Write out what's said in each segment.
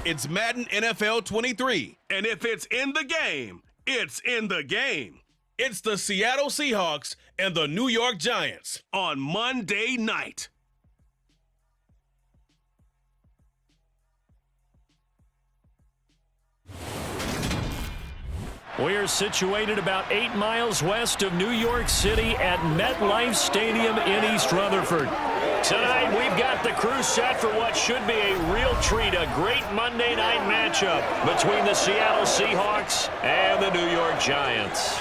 It's Madden NFL 23. And if it's in the game, it's in the game. It's the Seattle Seahawks and the New York Giants on Monday night. We are situated about 8 miles west of New York City at MetLife Stadium in East Rutherford. Tonight, we've got the crew set for what should be a real treat, a great Monday night matchup between the Seattle Seahawks and the New York Giants.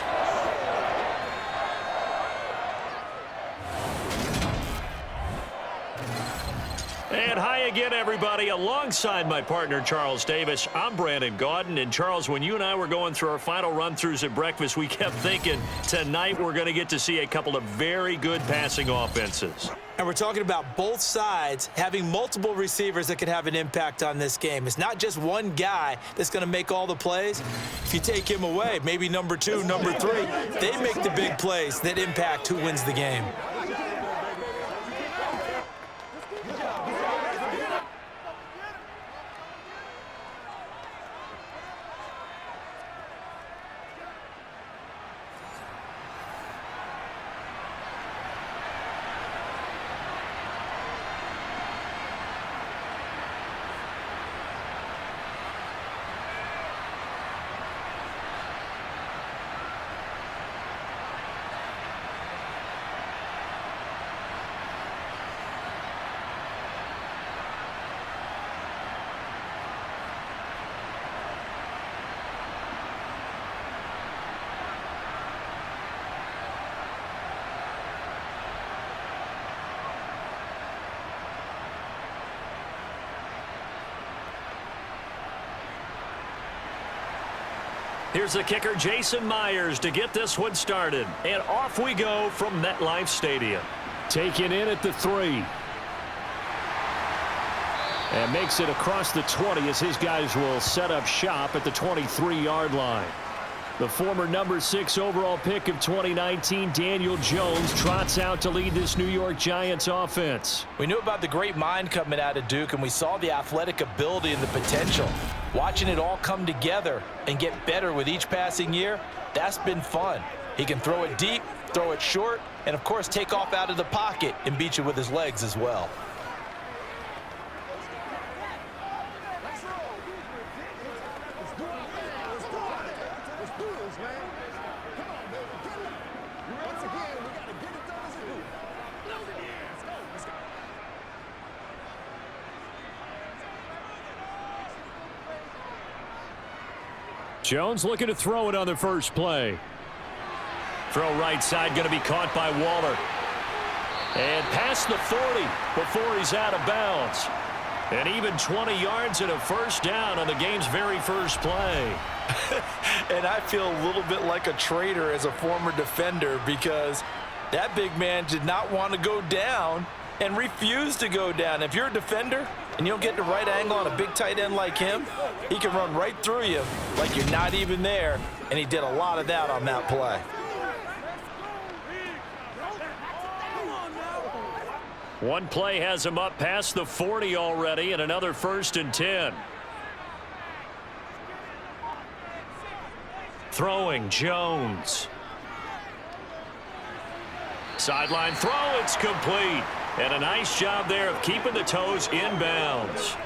And hi again, everybody. Alongside my partner, Charles Davis, I'm Brandon Gaudin. And, Charles, when you and I were going through our final run-throughs at breakfast, we kept thinking tonight we're going to get to see a couple of very good passing offenses. And we're talking about both sides having multiple receivers that can have an impact on this game. It's not just one guy that's going to make all the plays. If you take him away, maybe number 2, number 3, they make the big plays that impact who wins the game. Here's the kicker, Jason Myers, to get this one started. And off we go from MetLife Stadium. Taken in at the 3. And makes it across the 20 as his guys will set up shop at the 23-yard line. The former number 6 overall pick of 2019, Daniel Jones, trots out to lead this New York Giants offense. We knew about the great mind coming out of Duke, and we saw the athletic ability and the potential. Watching it all come together and get better with each passing year, that's been fun. He can throw it deep, throw it short, and, of course, take off out of the pocket and beat you with his legs as well. Jones looking to throw it on the first play. Throw right side, going to be caught by Waller. And past the 40 before he's out of bounds. And even 20 yards and a first down on the game's very first play. And I feel a little bit like a traitor as a former defender because that big man did not want to go down and refused to go down. If you're a defender and you don't get the right angle on a big tight end like him, he can run right through you like you're not even there, and he did a lot of that on that play. One play has him up past the 40 already, and another 1st and 10. Throwing, Jones. Sideline throw, it's complete. And a nice job there of keeping the toes inbounds.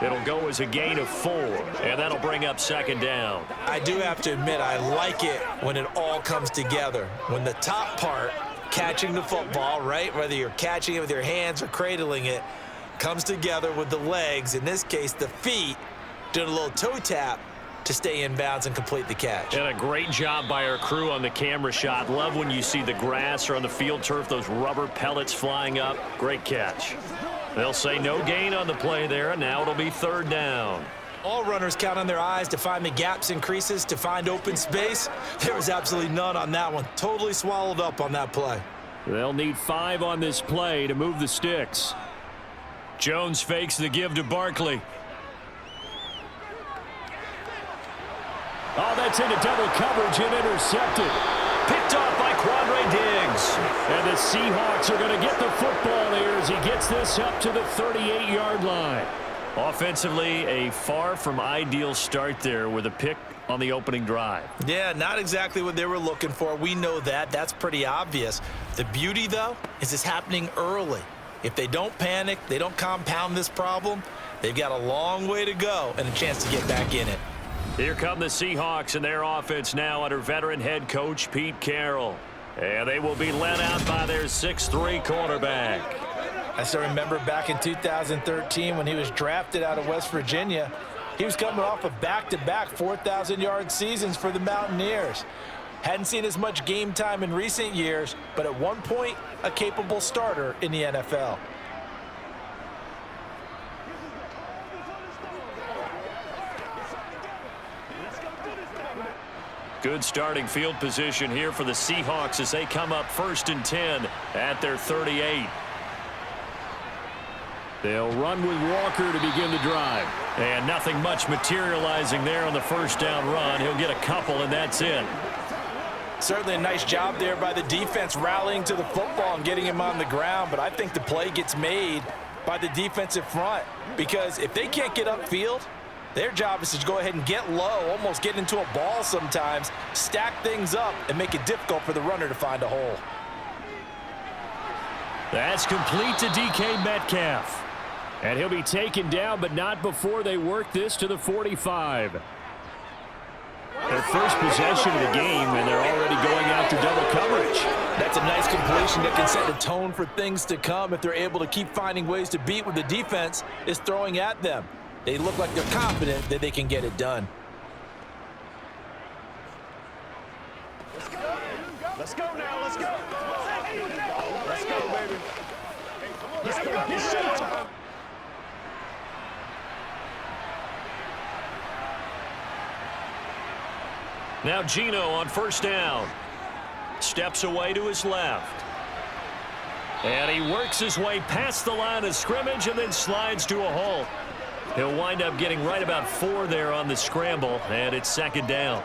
It'll go as a gain of 4, and that'll bring up 2nd down. I do have to admit, I like it when it all comes together. When the top part, catching the football, right, whether you're catching it with your hands or cradling it, comes together with the legs, in this case the feet, doing a little toe tap to stay in bounds and complete the catch. And a great job by our crew on the camera shot. Love when you see the grass or on the field turf, those rubber pellets flying up. Great catch. They'll say no gain on the play there, and now it'll be 3rd down. All runners count on their eyes to find the gaps and creases, to find open space. There was absolutely none on that one. Totally swallowed up on that play. They'll need 5 on this play to move the sticks. Jones fakes the give to Barkley. Oh, that's into double coverage and intercepted. Picked off by Quandre Diggs. And the Seahawks are going to get the football there as he gets this up to the 38-yard line. Offensively, a far from ideal start there with a pick on the opening drive. Yeah, not exactly what they were looking for. We know that. That's pretty obvious. The beauty, though, is it's happening early. If they don't panic, they don't compound this problem, they've got a long way to go and a chance to get back in it. Here come the Seahawks and their offense now under veteran head coach Pete Carroll. And they will be led out by their 6'3" quarterback. I still remember back in 2013 when he was drafted out of West Virginia. He was coming off of back-to-back 4,000-yard seasons for the Mountaineers. Hadn't seen as much game time in recent years, but at one point, a capable starter in the NFL. Good starting field position here for the Seahawks as they come up 1st and 10 at their 38. They'll run with Walker to begin the drive. And nothing much materializing there on the first down run. He'll get a couple, and that's it. Certainly a nice job there by the defense rallying to the football and getting him on the ground, but I think the play gets made by the defensive front because if they can't get upfield, their job is to go ahead and get low, almost get into a ball sometimes, stack things up, and make it difficult for the runner to find a hole. That's complete to DK Metcalf. And he'll be taken down, but not before they work this to the 45. Their first possession of the game, and they're already going after double coverage. That's a nice completion that can set the tone for things to come if they're able to keep finding ways to beat what the defense is throwing at them. They look like they're confident that they can get it done. Let's go now, let's go. Let's go, baby. Let's go. It's showtime. Now Gino on first down. Steps away to his left. And he works his way past the line of scrimmage and then slides to a halt. He'll wind up getting right about 4 there on the scramble, and it's 2nd down.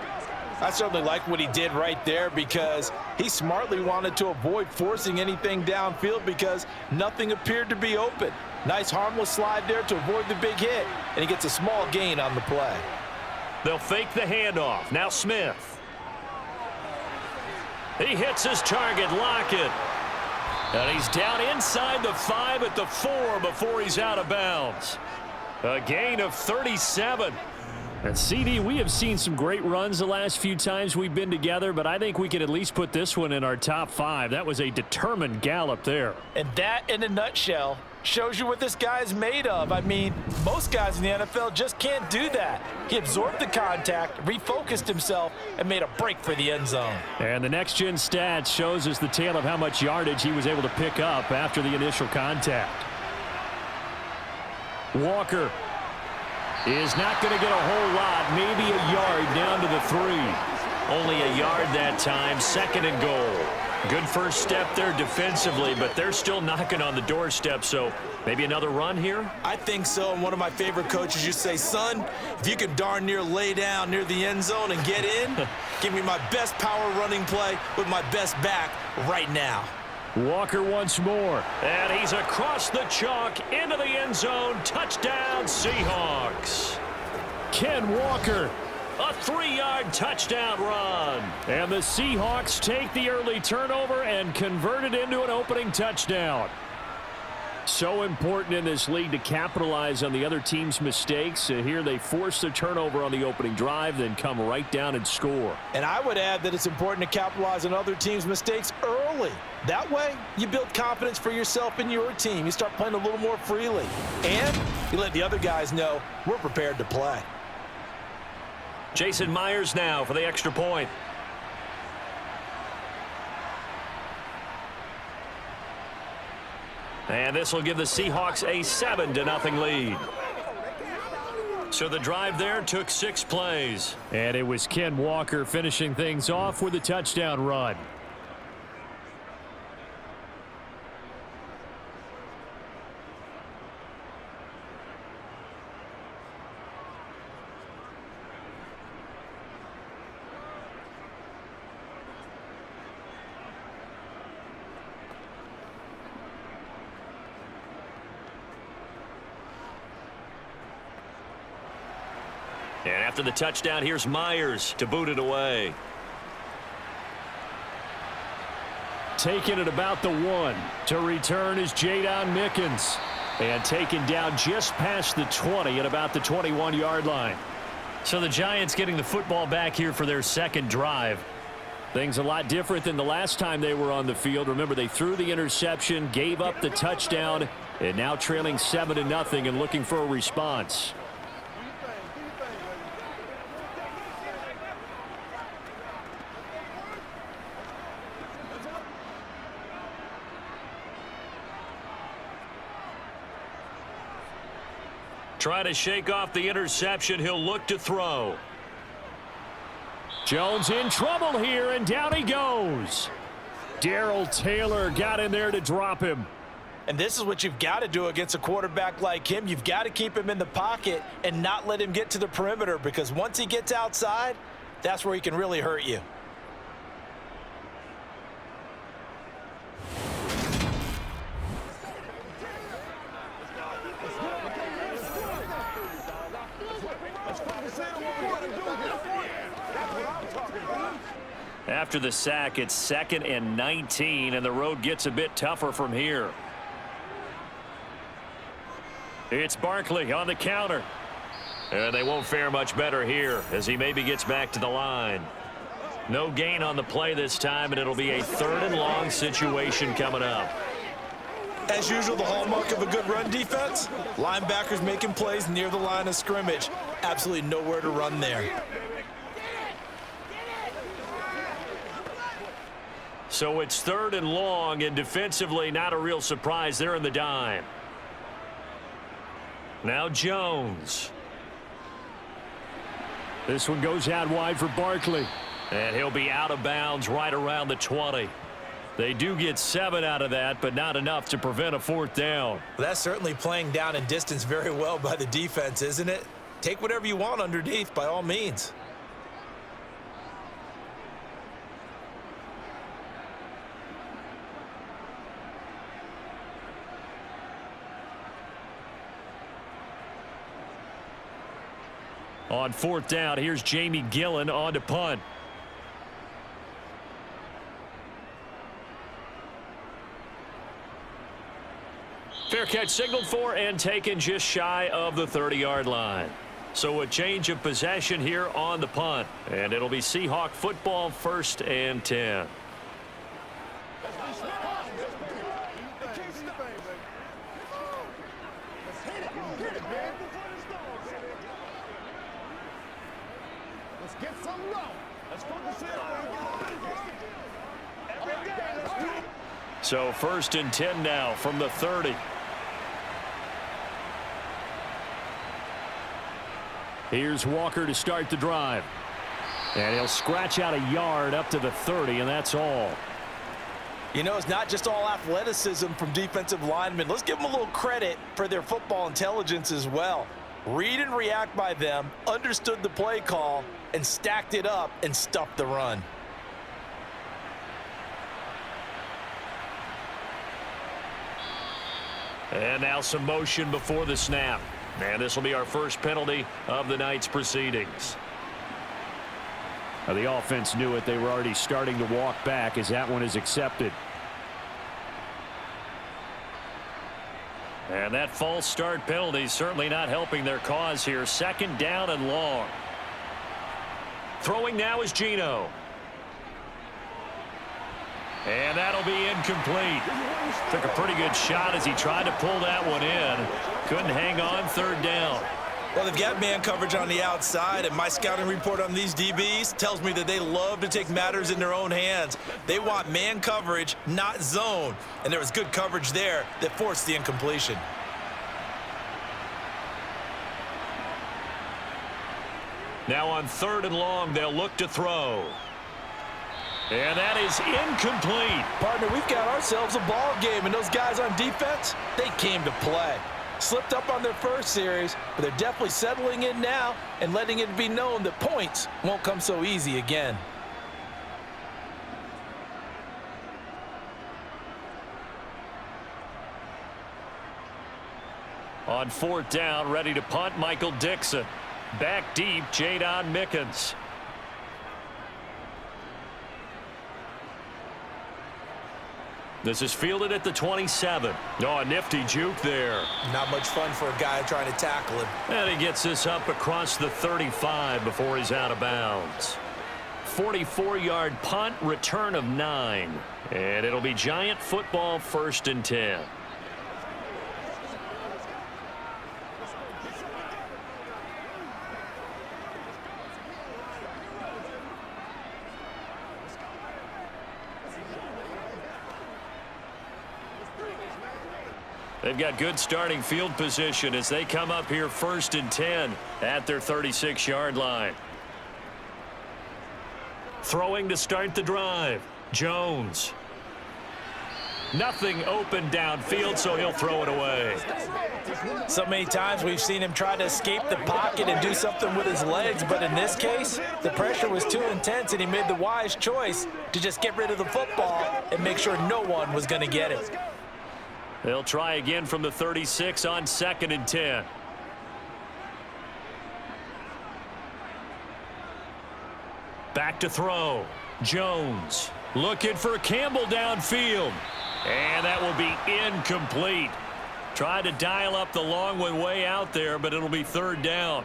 I certainly like what he did right there because he smartly wanted to avoid forcing anything downfield because nothing appeared to be open. Nice harmless slide there to avoid the big hit, and he gets a small gain on the play. They'll fake the handoff. Now Smith. He hits his target, Lockett. And he's down inside the 5 at the 4 before he's out of bounds. A gain of 37. And CD, we have seen some great runs the last few times we've been together, but I think we can at least put this one in our top 5. That was a determined gallop there. And that, in a nutshell, shows you what this guy is made of. I mean, most guys in the NFL just can't do that. He absorbed the contact, refocused himself, and made a break for the end zone. And the next-gen stats shows us the tale of how much yardage he was able to pick up after the initial contact. Walker is not going to get a whole lot, maybe a yard down to the 3. Only a yard that time, 2nd and goal. Good first step there defensively, but they're still knocking on the doorstep, so maybe another run here? I think so, and one of my favorite coaches used to say, son, if you can darn near lay down near the end zone and get in, give me my best power running play with my best back right now. Walker once more. And he's across the chalk into the end zone. Touchdown, Seahawks. Ken Walker. A 3-yard touchdown run. And the Seahawks take the early turnover and convert it into an opening touchdown. So important in this league to capitalize on the other team's mistakes. Here they force the turnover on the opening drive, then come right down and score. And I would add that it's important to capitalize on other teams' mistakes early. That way, you build confidence for yourself and your team. You start playing a little more freely. And you let the other guys know we're prepared to play. Jason Myers now for the extra point. And this will give the Seahawks a 7-0 lead. So the drive there took 6 plays. And it was Ken Walker finishing things off with a touchdown run. And after the touchdown, here's Myers to boot it away. Taking it about the 1. To return is Jadon Mickens. And taken down just past the 20 at about the 21-yard line. So the Giants getting the football back here for their second drive. Things a lot different than the last time they were on the field. Remember, they threw the interception, gave up the touchdown, and now trailing 7-0 and looking for a response. Try to shake off the interception. He'll look to throw. Jones in trouble here, and down he goes. Darrell Taylor got in there to drop him. And this is what you've got to do against a quarterback like him. You've got to keep him in the pocket and not let him get to the perimeter, because once he gets outside, that's where he can really hurt you. After the sack, it's 2nd and 19, and the road gets a bit tougher from here. It's Barkley on the counter. And they won't fare much better here as he maybe gets back to the line. No gain on the play this time, and it'll be a 3rd and long situation coming up. As usual, the hallmark of a good run defense, linebackers making plays near the line of scrimmage. Absolutely nowhere to run there. So it's 3rd and long, and defensively not a real surprise. They're in the dime. Now Jones. This one goes out wide for Barkley. And he'll be out of bounds right around the 20. They do get 7 out of that, but not enough to prevent a 4th down. Well, that's certainly playing down in distance very well by the defense, isn't it? Take whatever you want underneath, by all means. On 4th down, here's Jamie Gillen on to punt. Fair catch signaled for and taken just shy of the 30-yard line. So a change of possession here on the punt. And it'll be Seahawk football, 1st and 10. So 1st and 10 now from the 30. Here's Walker to start the drive. And he'll scratch out a yard up to the 30, and that's all. You know, it's not just all athleticism from defensive linemen. Let's give them a little credit for their football intelligence as well. Read and react by them, understood the play call, and stacked it up and stuffed the run. And now some motion before the snap. And this will be our first penalty of the night's proceedings. Now, the offense knew it. They were already starting to walk back as that one is accepted. And that false start penalty certainly not helping their cause here. 2nd down and long. Throwing now is Geno. And that'll be incomplete. Took a pretty good shot as he tried to pull that one in. Couldn't hang on. 3rd down. Well, they've got man coverage on the outside, and my scouting report on these DBs tells me that they love to take matters in their own hands. They want man coverage, not zone. And there was good coverage there that forced the incompletion. Now on 3rd and long, they'll look to throw. And that is incomplete. Partner, we've got ourselves a ball game, and those guys on defense, they came to play. Slipped up on their first series, but they're definitely settling in now and letting it be known that points won't come so easy again. On 4th down, ready to punt, Michael Dixon. Back deep, Jadon Mickens. This is fielded at the 27. Oh, a nifty juke there. Not much fun for a guy trying to tackle him. And he gets this up across the 35 before he's out of bounds. 44-yard punt, return of 9. And it'll be Giant football, 1st and 10. They've got good starting field position as they come up here 1st and 10 at their 36-yard line. Throwing to start the drive. Jones. Nothing open downfield, so he'll throw it away. So many times we've seen him try to escape the pocket and do something with his legs, but in this case, the pressure was too intense and he made the wise choice to just get rid of the football and make sure no one was going to get it. They'll try again from the 36 on 2nd and 10. Back to throw. Jones looking for Campbell downfield. And that will be incomplete. Tried to dial up the long one way out there, but it'll be 3rd down.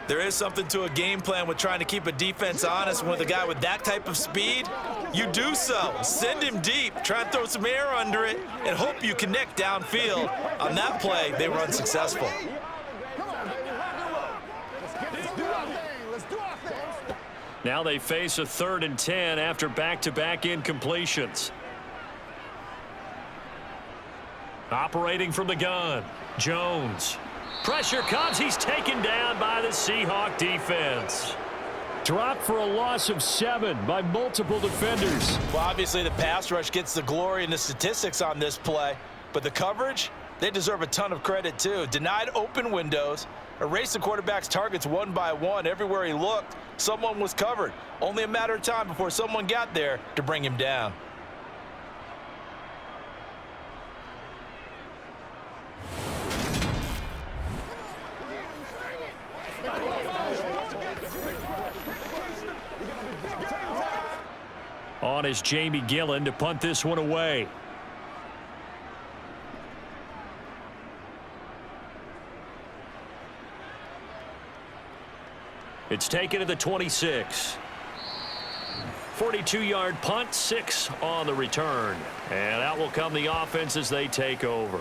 There is something to a game plan with trying to keep a defense honest. With a guy with that type of speed, you do so. Send him deep, try and throw some air under it, and hope you connect downfield. On that play, they were unsuccessful. Now they face a 3rd and 10 after back-to-back incompletions. Operating from the gun, Jones. Pressure comes. He's taken down by the Seahawk defense. Dropped for a loss of 7 by multiple defenders. Well, obviously the pass rush gets the glory and the statistics on this play, but the coverage, they deserve a ton of credit too. Denied open windows, erased the quarterback's targets one by one. Everywhere he looked, someone was covered. Only a matter of time before someone got there to bring him down. On is Jamie Gillen to punt this one away. It's taken to the 26. 42-yard punt, 6 on the return. And out will come the offense as they take over.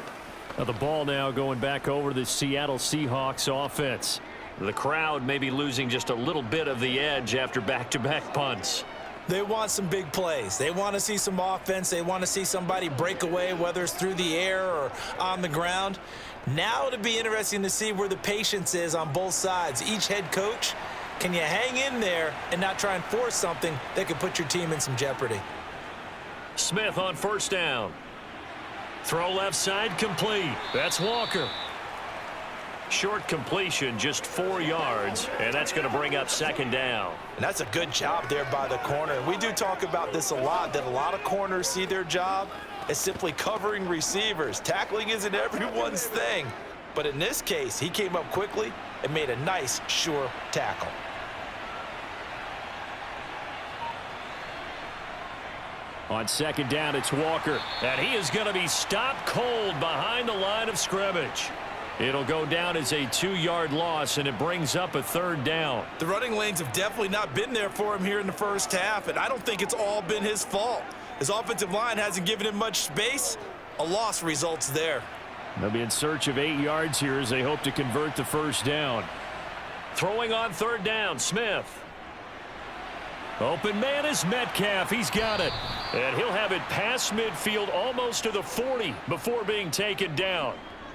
Now the ball now going back over to the Seattle Seahawks offense. The crowd may be losing just a little bit of the edge after back-to-back punts. They want some big plays. They want to see some offense. They want to see somebody break away, whether it's through the air or on the ground. Now it'll be interesting to see where the patience is on both sides. Each head coach, can you hang in there and not try and force something that could put your team in some jeopardy? Smith on 1st down. Throw left side complete. That's Walker. Short completion, just 4 yards, and that's going to bring up 2nd down. And that's a good job there by the corner. We do talk about this a lot, that a lot of corners see their job as simply covering receivers. Tackling isn't everyone's thing. But in this case, he came up quickly and made a nice, sure tackle. On 2nd down, it's Walker. And he is going to be stopped cold behind the line of scrimmage. It'll go down as a 2-yard loss, and it brings up a 3rd down. The running lanes have definitely not been there for him here in the first half, and I don't think it's all been his fault. His offensive line hasn't given him much space. A loss results there. They'll be in search of 8 yards here as they hope to convert the 1st down. Throwing on 3rd down, Smith. Open man is Metcalf. He's got it. And he'll have it past midfield almost to the 40 before being taken down.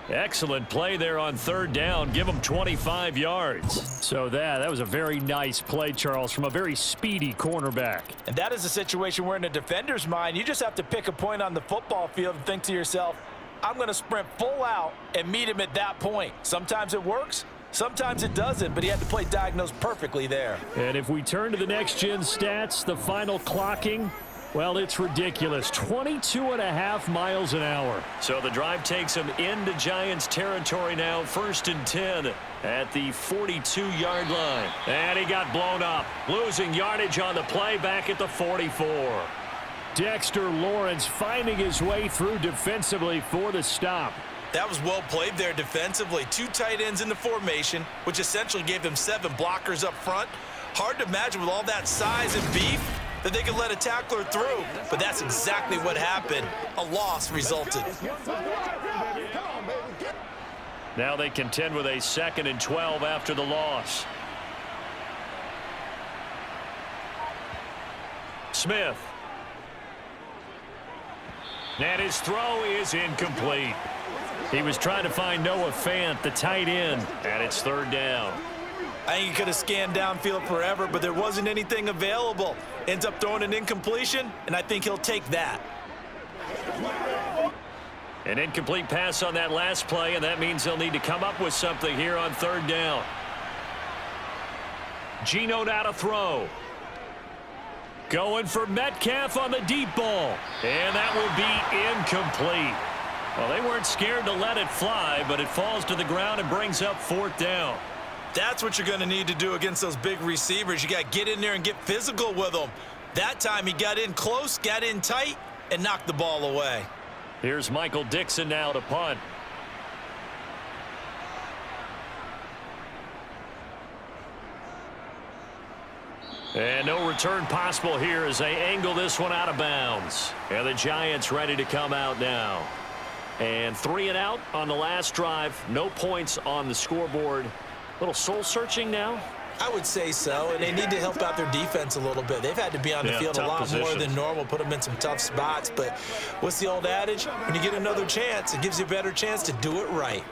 Excellent play there on 3rd down. Give him 25 yards. So that was a very nice play, Charles, from a very speedy cornerback. And that is a situation where in a defender's mind, you just have to pick a point on the football field and think to yourself, I'm going to sprint full out and meet him at that point. Sometimes it works. Sometimes it doesn't, but he had to play diagnosed perfectly there. And if we turn to the next-gen stats, the final clocking, Well, it's ridiculous. 22.5 miles an hour. So the drive takes him into Giants territory now. 1st and 10 at the 42-yard line. And he got blown up. Losing yardage on the play back at the 44. Dexter Lawrence finding his way through defensively for the stop. That was well played there defensively. 2 tight ends in the formation, which essentially gave them 7 blockers up front. Hard to imagine with all that size and beef that they could let a tackler through, but that's exactly what happened. A loss resulted. Now they contend with a 2nd and 12 after the loss. Smith. And his throw is incomplete. He was trying to find Noah Fant, the tight end, and it's 3rd down. I think he could have scanned downfield forever, but there wasn't anything available. Ends up throwing an incompletion, and I think he'll take that. An incomplete pass on that last play, and that means they'll need to come up with something here on 3rd down. Geno now to throw. Going for Metcalf on the deep ball, and that will be incomplete. Well, they weren't scared to let it fly, but it falls to the ground and brings up 4th down. That's what you're going to need to do against those big receivers. You got to get in there and get physical with them. That time he got in close, got in tight, and knocked the ball away. Here's Michael Dixon now to punt. And no return possible here as they angle this one out of bounds. And the Giants ready to come out now. And 3 and out on the last drive. No points on the scoreboard. Little soul-searching now? I would say so, and they need to help out their defense a little bit. They've had to be on the field a lot more than normal, put them in some tough spots. But what's the old adage? When you get another chance, it gives you a better chance to do it right.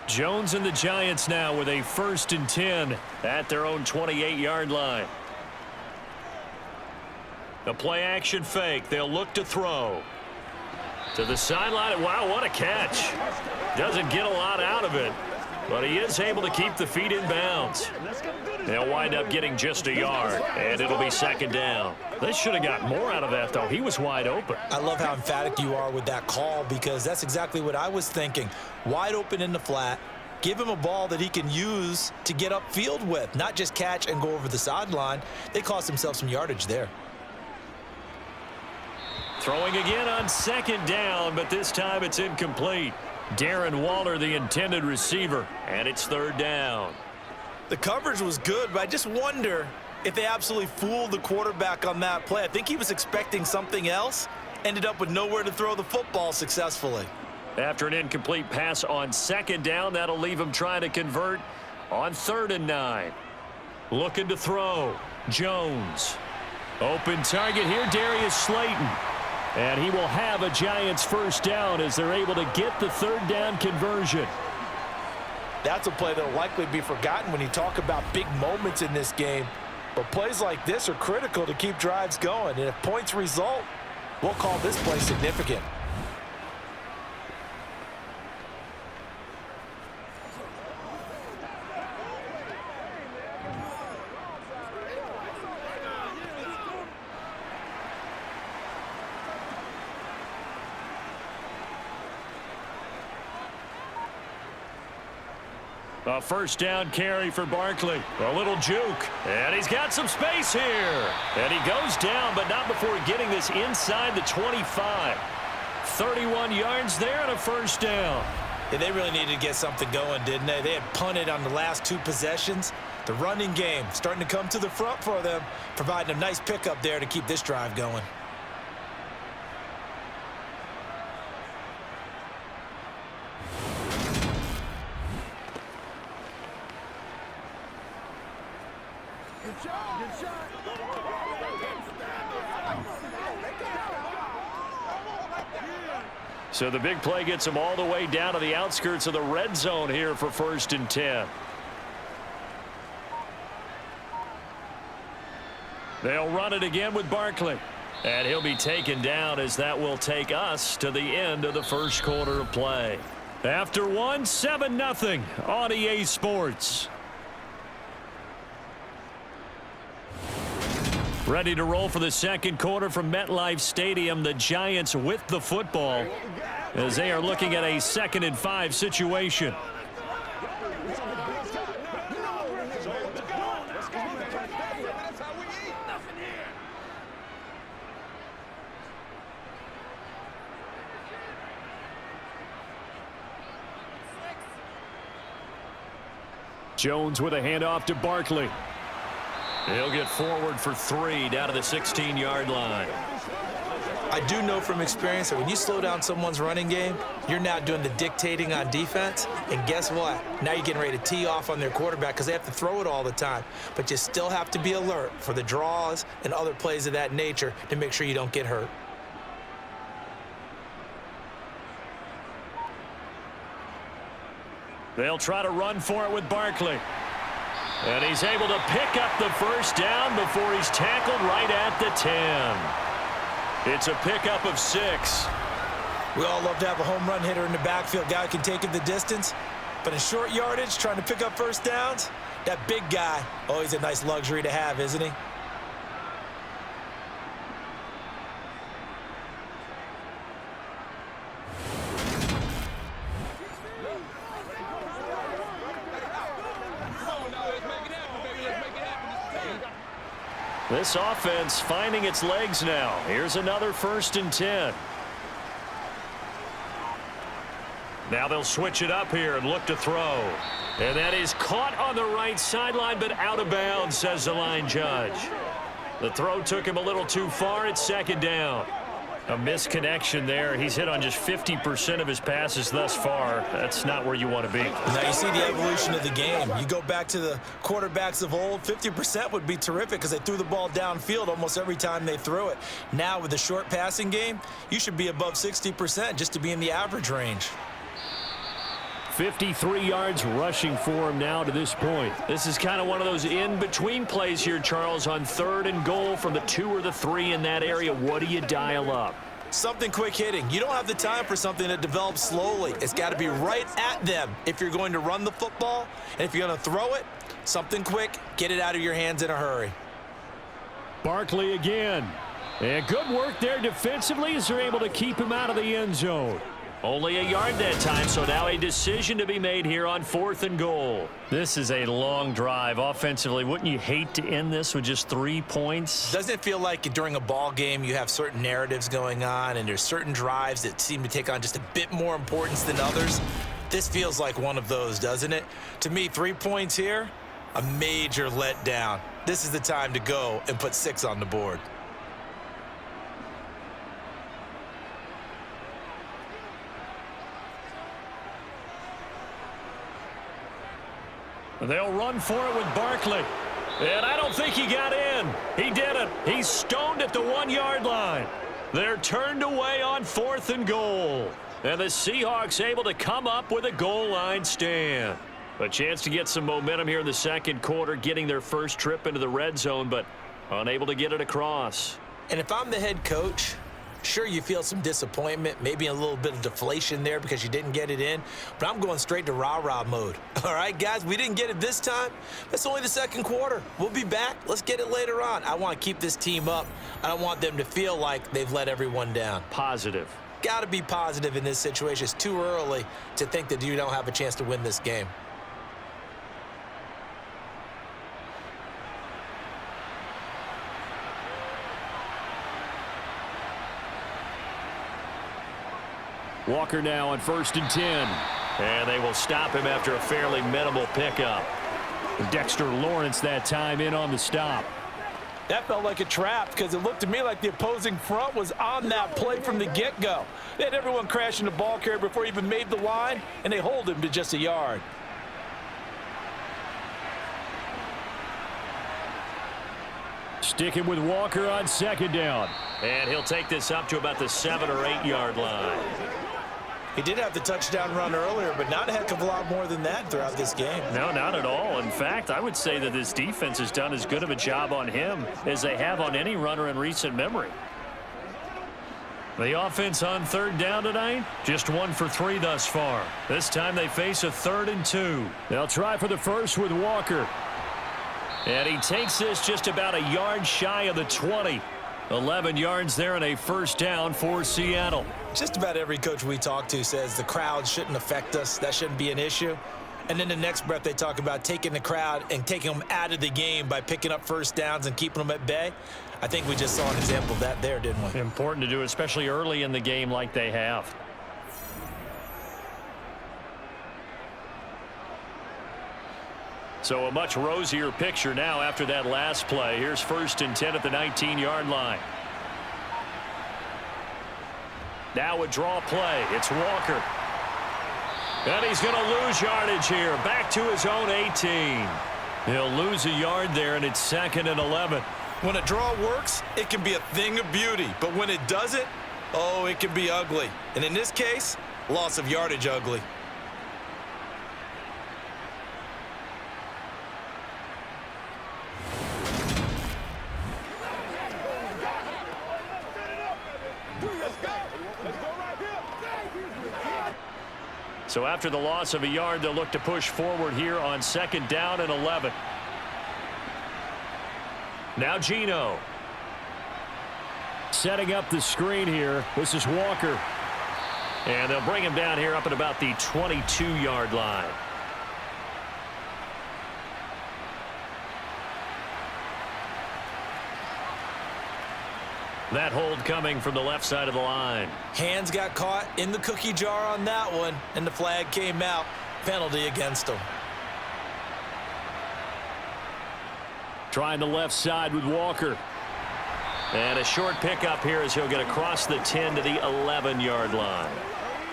Jones and the Giants now with a 1st and 10 at their own 28-yard line. The play-action fake. They'll look to throw. To the sideline. Wow, what a catch. Doesn't get a lot out of it, but he is able to keep the feet in bounds. They'll wind up getting just a yard, and it'll be 2nd down. They should have got more out of that, though. He was wide open. I love how emphatic you are with that call because that's exactly what I was thinking. Wide open in the flat. Give him a ball that he can use to get upfield with, not just catch and go over the sideline. They cost themselves some yardage there. Throwing again on 2nd down, but this time it's incomplete. Darren Waller, the intended receiver, and it's 3rd down. The coverage was good, but I just wonder if they absolutely fooled the quarterback on that play. I think he was expecting something else, ended up with nowhere to throw the football successfully. After an incomplete pass on 2nd down, that'll leave him trying to convert on 3rd and 9. Looking to throw. Jones. Open target here, Darius Slayton. And he will have a Giants 1st down as they're able to get the 3rd down conversion. That's a play that will likely be forgotten when you talk about big moments in this game. But plays like this are critical to keep drives going. And if points result, we'll call this play significant. A 1st down carry for Barkley. A little juke. And he's got some space here. And he goes down, but not before getting this inside the 25. 31 yards there and a 1st down. Yeah, they really needed to get something going, didn't they? They had punted on the last 2 possessions. The running game starting to come to the front for them, providing a nice pickup there to keep this drive going. So the big play gets him all the way down to the outskirts of the red zone here for 1st and 10. They'll run it again with Barkley. And he'll be taken down as that will take us to the end of the 1st quarter of play. After one, 7-0 on EA Sports. Ready to roll for the second quarter from MetLife Stadium. The Giants with the football as they are looking at a 2nd and 5 situation. Jones with a handoff to Barkley. He'll get forward for 3 down to the 16-yard line. I do know from experience that when you slow down someone's running game, you're now doing the dictating on defense. And guess what? Now you're getting ready to tee off on their quarterback because they have to throw it all the time. But you still have to be alert for the draws and other plays of that nature to make sure you don't get hurt. They'll try to run for it with Barkley. And he's able to pick up the first down before he's tackled right at the 10. It's a pickup of 6. We all love to have a home run hitter in the backfield. Guy can take it the distance. But in short yardage, trying to pick up first downs, that big guy, always a nice luxury to have, isn't he? This offense finding its legs now. Here's another 1st and 10. Now they'll switch it up here and look to throw. And that is caught on the right sideline, but out of bounds, says the line judge. The throw took him a little too far. It's 2nd down. A misconnection there. He's hit on just 50% of his passes thus far. That's not where you want to be. Now you see the evolution of the game. You go back to the quarterbacks of old, 50% would be terrific because they threw the ball downfield almost every time they threw it. Now with the short passing game, you should be above 60% just to be in the average range. 53 yards rushing for him now to this point. This is kind of one of those in-between plays here, Charles, on 3rd and goal from the 2 or the 3 in that area. What do you dial up? Something quick hitting. You don't have the time for something that develops slowly. It's got to be right at them if you're going to run the football. And if you're going to throw it, something quick, get it out of your hands in a hurry. Barkley again. And good work there defensively as they're able to keep him out of the end zone. Only a yard that time, so now a decision to be made here on 4th and goal. This is a long drive offensively. Wouldn't you hate to end this with just 3 points? Doesn't it feel like during a ball game you have certain narratives going on and there's certain drives that seem to take on just a bit more importance than others? This feels like one of those, doesn't it? To me, 3 points here, a major letdown. This is the time to go and put 6 on the board. They'll run for it with Barkley. And I don't think he got in. He didn't. He's stoned at the 1-yard line. They're turned away on 4th and goal. And the Seahawks able to come up with a goal line stand. A chance to get some momentum here in the second quarter, getting their first trip into the red zone, but unable to get it across. And if I'm the head coach, sure, you feel some disappointment, maybe a little bit of deflation there because you didn't get it in, but I'm going straight to rah-rah mode. All right, guys, we didn't get it this time. That's only the second quarter. We'll be back. Let's get it later on. I want to keep this team up. I don't want them to feel like they've let everyone down. Positive. Got to be positive in this situation. It's too early to think that you don't have a chance to win this game. Walker now on 1st and 10. And they will stop him after a fairly minimal pickup. Dexter Lawrence that time in on the stop. That felt like a trap because it looked to me like the opposing front was on that play from the get-go. They had everyone crashing the ball carrier before he even made the line, and they hold him to just a yard. Sticking with Walker on 2nd down. And he'll take this up to about the 7 or 8 yard line. He did have the touchdown run earlier, but not a heck of a lot more than that throughout this game. No, not at all. In fact, I would say that this defense has done as good of a job on him as they have on any runner in recent memory. The offense on 3rd down tonight, just 1 for 3 thus far. This time they face a 3rd and 2. They'll try for the first with Walker. And he takes this just about a yard shy of the 20. 11 yards there and a first down for Seattle. Just about every coach we talk to says the crowd shouldn't affect us. That shouldn't be an issue. And then the next breath they talk about taking the crowd and taking them out of the game by picking up first downs and keeping them at bay. I think we just saw an example of that there, didn't we? Important to do, especially early in the game like they have. So a much rosier picture now after that last play. Here's 1st and 10 at the 19-yard line. Now a draw play. It's Walker. And he's going to lose yardage here. Back to his own 18. He'll lose a yard there, and it's 2nd and 11. When a draw works, it can be a thing of beauty. But when it doesn't, oh, it can be ugly. And in this case, loss of yardage ugly. So after the loss of a yard, they'll look to push forward here on 2nd down and 11. Now Geno. Setting up the screen here. This is Walker. And they'll bring him down here up at about the 22-yard line. That hold coming from the left side of the line. Hands got caught in the cookie jar on that one, and the flag came out. Penalty against him. Trying the left side with Walker. And a short pickup here as he'll get across the 10 to the 11-yard line.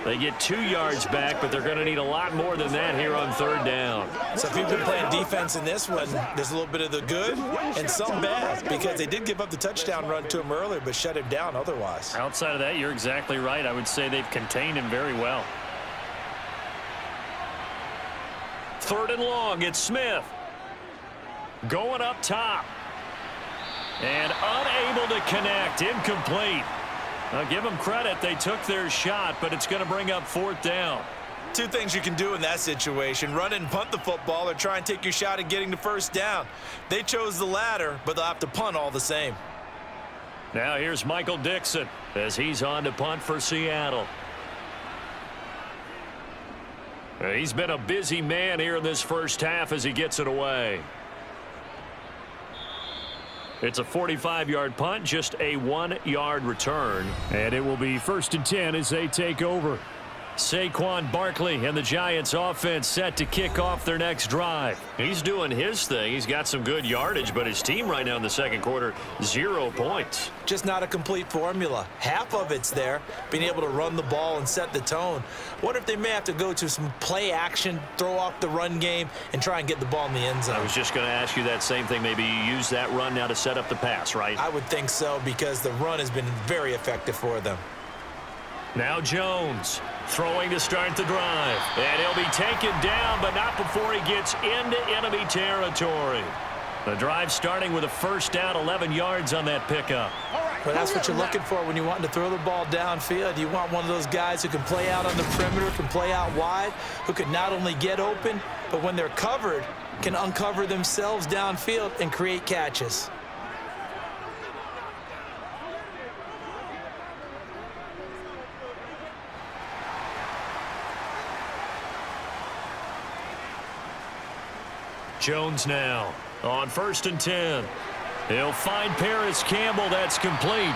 They get 2 yards back, but they're going to need a lot more than that here on 3rd down. So if you've been playing defense in this one, there's a little bit of the good and some bad, because they did give up the touchdown run to him earlier, but shut him down otherwise. Outside of that, you're exactly right. I would say they've contained him very well. 3rd and long, it's Smith. Going up top. And unable to connect, incomplete. I'll give them credit. They took their shot, but it's going to bring up 4th down. 2 things you can do in that situation: run and punt the football, or try and take your shot at getting the first down. They chose the latter, but they'll have to punt all the same. Now here's Michael Dixon as he's on to punt for Seattle. He's been a busy man here in this first half as he gets it away. It's a 45-yard punt, just a 1-yard return. And it will be 1st and 10 as they take over. Saquon Barkley and the Giants offense set to kick off their next drive. He's doing his thing. He's got some good yardage, but his team right now in the second quarter, 0 points. Just not a complete formula. Half of it's there, being able to run the ball and set the tone. What if they may have to go to some play action, throw off the run game, and try and get the ball in the end zone? I was just going to ask you that same thing. Maybe you use that run now to set up the pass, right? I would think so, because the run has been very effective for them. Now Jones throwing to start the drive. And he'll be taken down, but not before he gets into enemy territory. The drive starting with a first down, 11 yards on that pickup. Well, that's what you're looking for when you want to throw the ball downfield. You want one of those guys who can play out on the perimeter, can play out wide, who can not only get open, but when they're covered, can uncover themselves downfield and create catches. Jones now on 1st and 10. He'll find Paris Campbell. That's complete.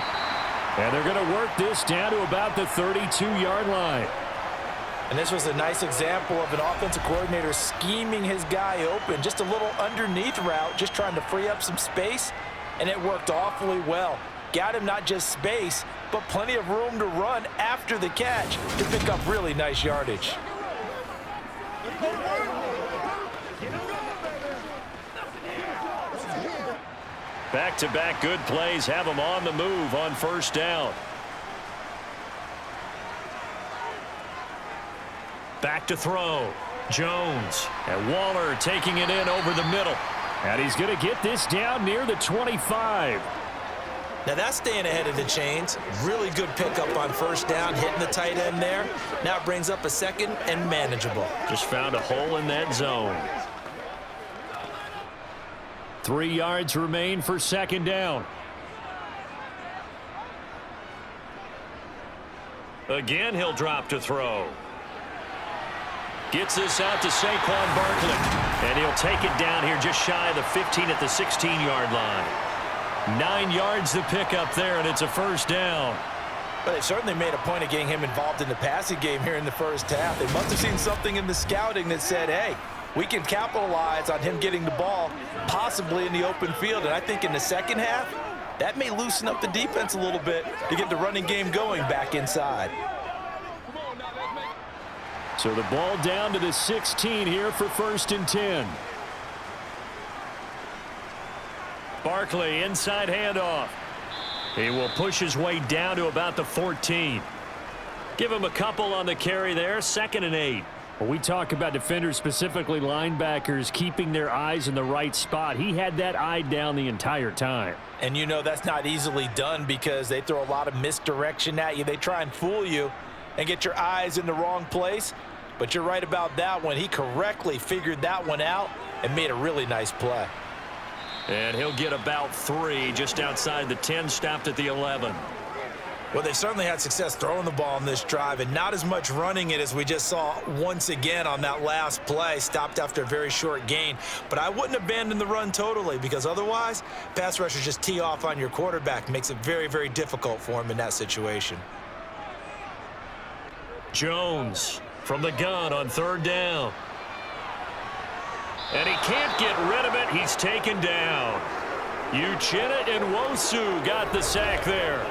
And they're going to work this down to about the 32-yard line. And this was a nice example of an offensive coordinator scheming his guy open. Just a little underneath route, just trying to free up some space, and it worked awfully well. Got him not just space, but plenty of room to run after the catch to pick up really nice yardage. Back-to-back good plays have him on the move on first down. Back to throw. Jones. And Waller taking it in over the middle. And he's going to get this down near the 25. Now that's staying ahead of the chains. Really good pickup on first down, hitting the tight end there. Now it brings up a second and manageable. Just found a hole in that zone. 3 yards remain for second down. Again, he'll drop to throw. Gets this out to Saquon Barkley. And he'll take it down here just shy of the 15 at the 16-yard line. 9 yards to pick up there, and it's a first down. But they certainly made a point of getting him involved in the passing game here in the first half. They must have seen something in the scouting that said, hey, we can capitalize on him getting the ball possibly in the open field. And I think in the second half, that may loosen up the defense a little bit to get the running game going back inside. So the ball down to the 16 here for 1st and 10. Barkley, inside handoff. He will push his way down to about the 14. Give him a couple on the carry there, 2nd and 8. When we talk about defenders, specifically linebackers, keeping their eyes in the right spot, he had that eye down the entire time. And you know that's not easily done because they throw a lot of misdirection at you. They try and fool you and get your eyes in the wrong place. But you're right about that one. He correctly figured that one out and made a really nice play. And he'll get about 3 just outside the 10, stopped at the 11. Well, they certainly had success throwing the ball on this drive and not as much running it as we just saw once again on that last play, stopped after a very short gain. But I wouldn't abandon the run totally because otherwise, pass rushers just tee off on your quarterback. Makes it very, very difficult for him in that situation. Jones from the gun on 3rd down. And he can't get rid of it. He's taken down. Uchenna and Nwosu got the sack there.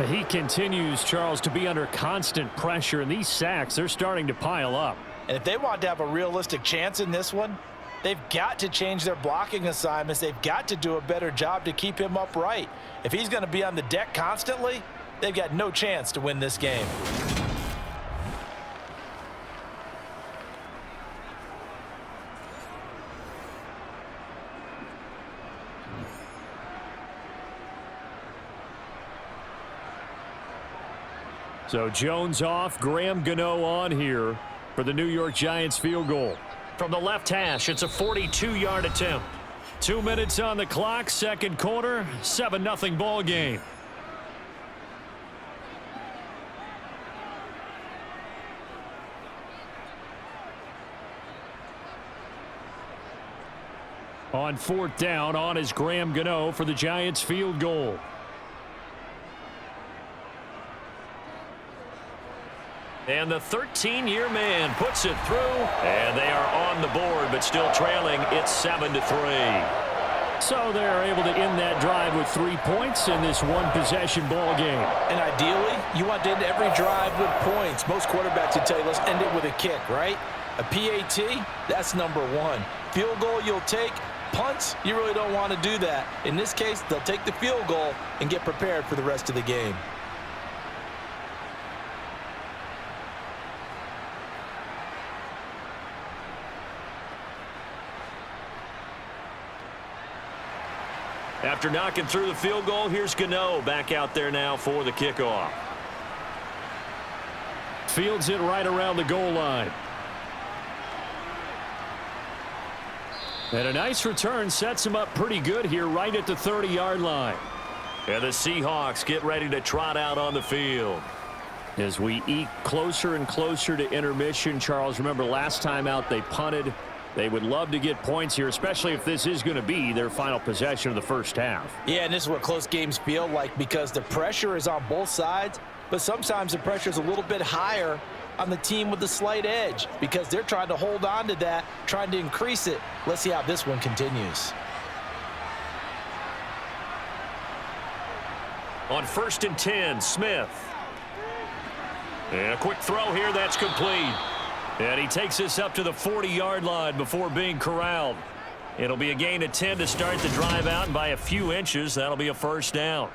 He continues, Charles, to be under constant pressure, and these sacks, they're starting to pile up. And if they want to have a realistic chance in this one, they've got to change their blocking assignments. They've got to do a better job to keep him upright. If he's going to be on the deck constantly, they've got no chance to win this game. So Jones off, Graham Gano on here for the New York Giants field goal. From the left hash, it's a 42-yard attempt. 2 minutes on the clock, 2nd quarter, 7-0 ball game. On 4th down, on is Graham Gano for the Giants field goal. And the 13-year man puts it through, and they are on the board, but still trailing. It's 7-3. So they're able to end that drive with 3 points in this one-possession ball game. And ideally, you want to end every drive with points. Most quarterbacks would tell you, let's end it with a kick, right? A PAT, that's number 1. Field goal you'll take. Punts, you really don't want to do that. In this case, they'll take the field goal and get prepared for the rest of the game. After knocking through the field goal, here's Gano back out there now for the kickoff. Fields it right around the goal line. And a nice return sets him up pretty good here right at the 30-yard line. And the Seahawks get ready to trot out on the field. As we eke closer and closer to intermission, Charles, remember last time out they punted. They would love to get points here, especially if this is going to be their final possession of the first half. Yeah, and this is what close games feel like because the pressure is on both sides, but sometimes the pressure is a little bit higher on the team with the slight edge because they're trying to hold on to that, trying to increase it. Let's see how this one continues. On 1st and 10, Smith. And a quick throw here, that's complete. And he takes this up to the 40-yard line before being corralled. It'll be a gain of 10 to start the drive out, and by a few inches, that'll be a first down.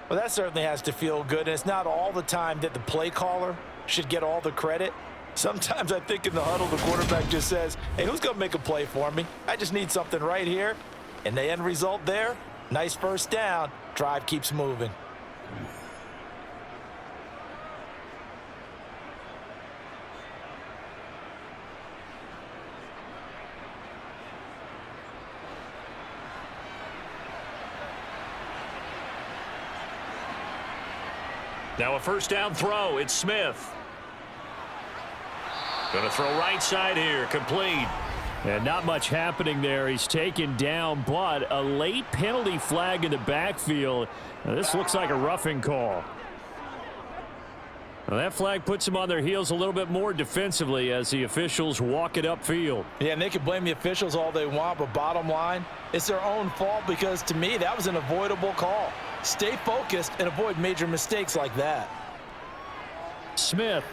Well, that certainly has to feel good, and it's not all the time that the play caller should get all the credit. Sometimes I think in the huddle, the quarterback just says, hey, who's going to make a play for me? I just need something right here. And the end result there, nice first down. Drive keeps moving. Now a first down throw. It's Smith. Going to throw right side here. Complete. And not much happening there. He's taken down, but a late penalty flag in the backfield. Now, this looks like a roughing call. Now, that flag puts them on their heels a little bit more defensively as the officials walk it upfield. Yeah, and they can blame the officials all they want, but bottom line, it's their own fault because, to me, that was an avoidable call. Stay focused and avoid major mistakes like that. Smith.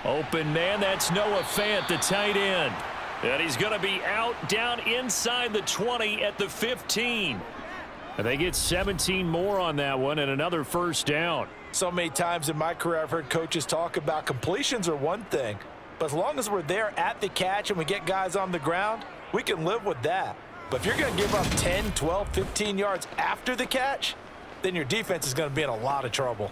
Open man, that's Noah Fant, the tight end. And he's going to be out down inside the 20 at the 15. And they get 17 more on that one and another first down. So many times in my career I've heard coaches talk about completions are one thing, but as long as we're there at the catch and we get guys on the ground, we can live with that. But if you're going to give up 10, 12, 15 yards after the catch, then your defense is going to be in a lot of trouble.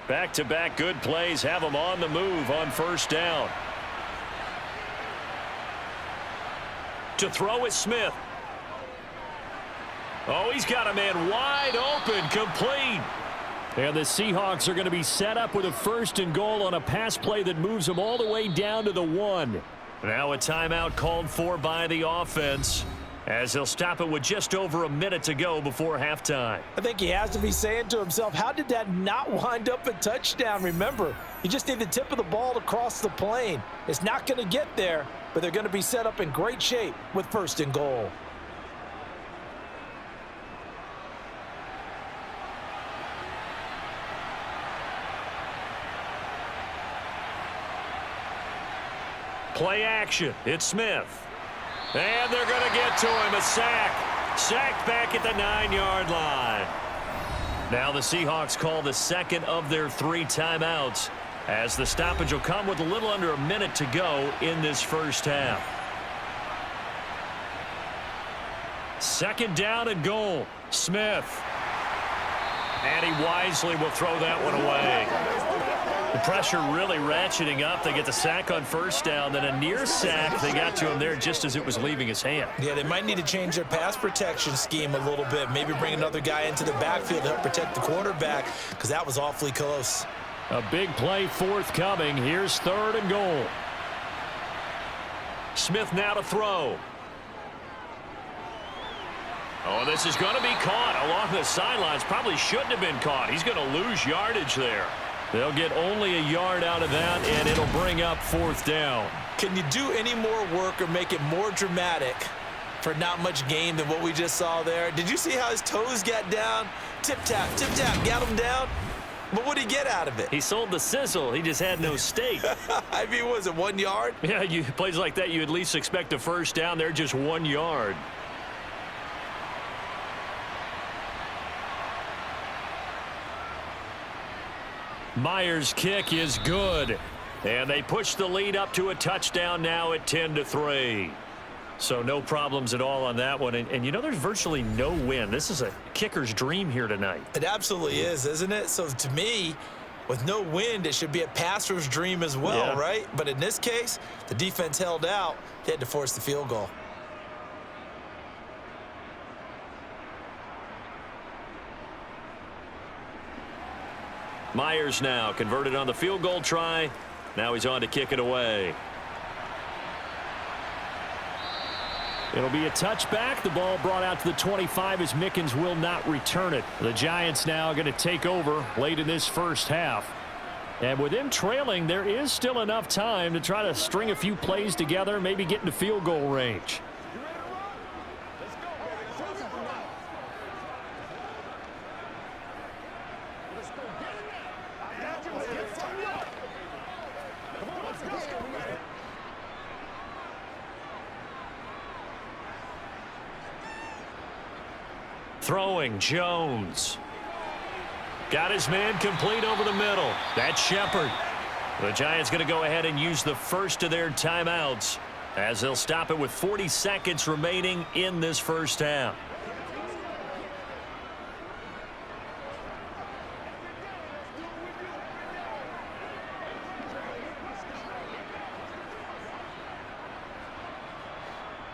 Back-to-back good plays have them on the move on first down. To throw is Smith. Oh, he's got a man wide open, complete. And the Seahawks are going to be set up with a first and goal on a pass play that moves them all the way down to the 1. Now a timeout called for by the offense, as they'll stop it with just over a minute to go before halftime. I think he has to be saying to himself, how did that not wind up a touchdown? Remember, you just need the tip of the ball to cross the plane. It's not going to get there, but they're going to be set up in great shape with first and goal. Play action. It's Smith. And they're going to get to him. A sack. Sacked back at the 9-yard line. Now the Seahawks call the second of their 3 timeouts, as the stoppage will come with a little under a minute to go in this first half. Second down and goal. Smith. And he wisely will throw that one away. The pressure really ratcheting up. They get the sack on first down, then a near sack. They got to him there just as it was leaving his hand. Yeah, they might need to change their pass protection scheme a little bit. Maybe bring another guy into the backfield to help protect the quarterback, because that was awfully close. A big play forthcoming. Here's third and goal. Smith now to throw. Oh, this is going to be caught along the sidelines. Probably shouldn't have been caught. He's going to lose yardage there. They'll get only a yard out of that, and it'll bring up fourth down. Can you do any more work or make it more dramatic for not much gain than what we just saw there? Did you see how his toes got down? Tip-tap, got him down. But what did he get out of it? He sold the sizzle. He just had no steak. I mean, was it 1 yard? Yeah, plays like that, you at least expect a first down. They're just 1 yard. Myers' kick is good. And they push the lead up to a touchdown now at 10-3. So no problems at all on that one. And you know, there's virtually no wind. This is a kicker's dream here tonight. It absolutely is, isn't it? So to me, with no wind, it should be a passer's dream as well, right? But in this case, the defense held out. They had to force the field goal. Myers now converted on the field goal try. Now he's on to kick it away. It'll be a touchback. The ball brought out to the 25 as Mickens will not return it. The Giants now going to take over late in this first half. And with them trailing, there is still enough time to try to string a few plays together, maybe get into field goal range. Throwing, Jones. Got his man complete over the middle. That's Shepard. The Giants going to go ahead and use the first of their timeouts, as they'll stop it with 40 seconds remaining in this first half.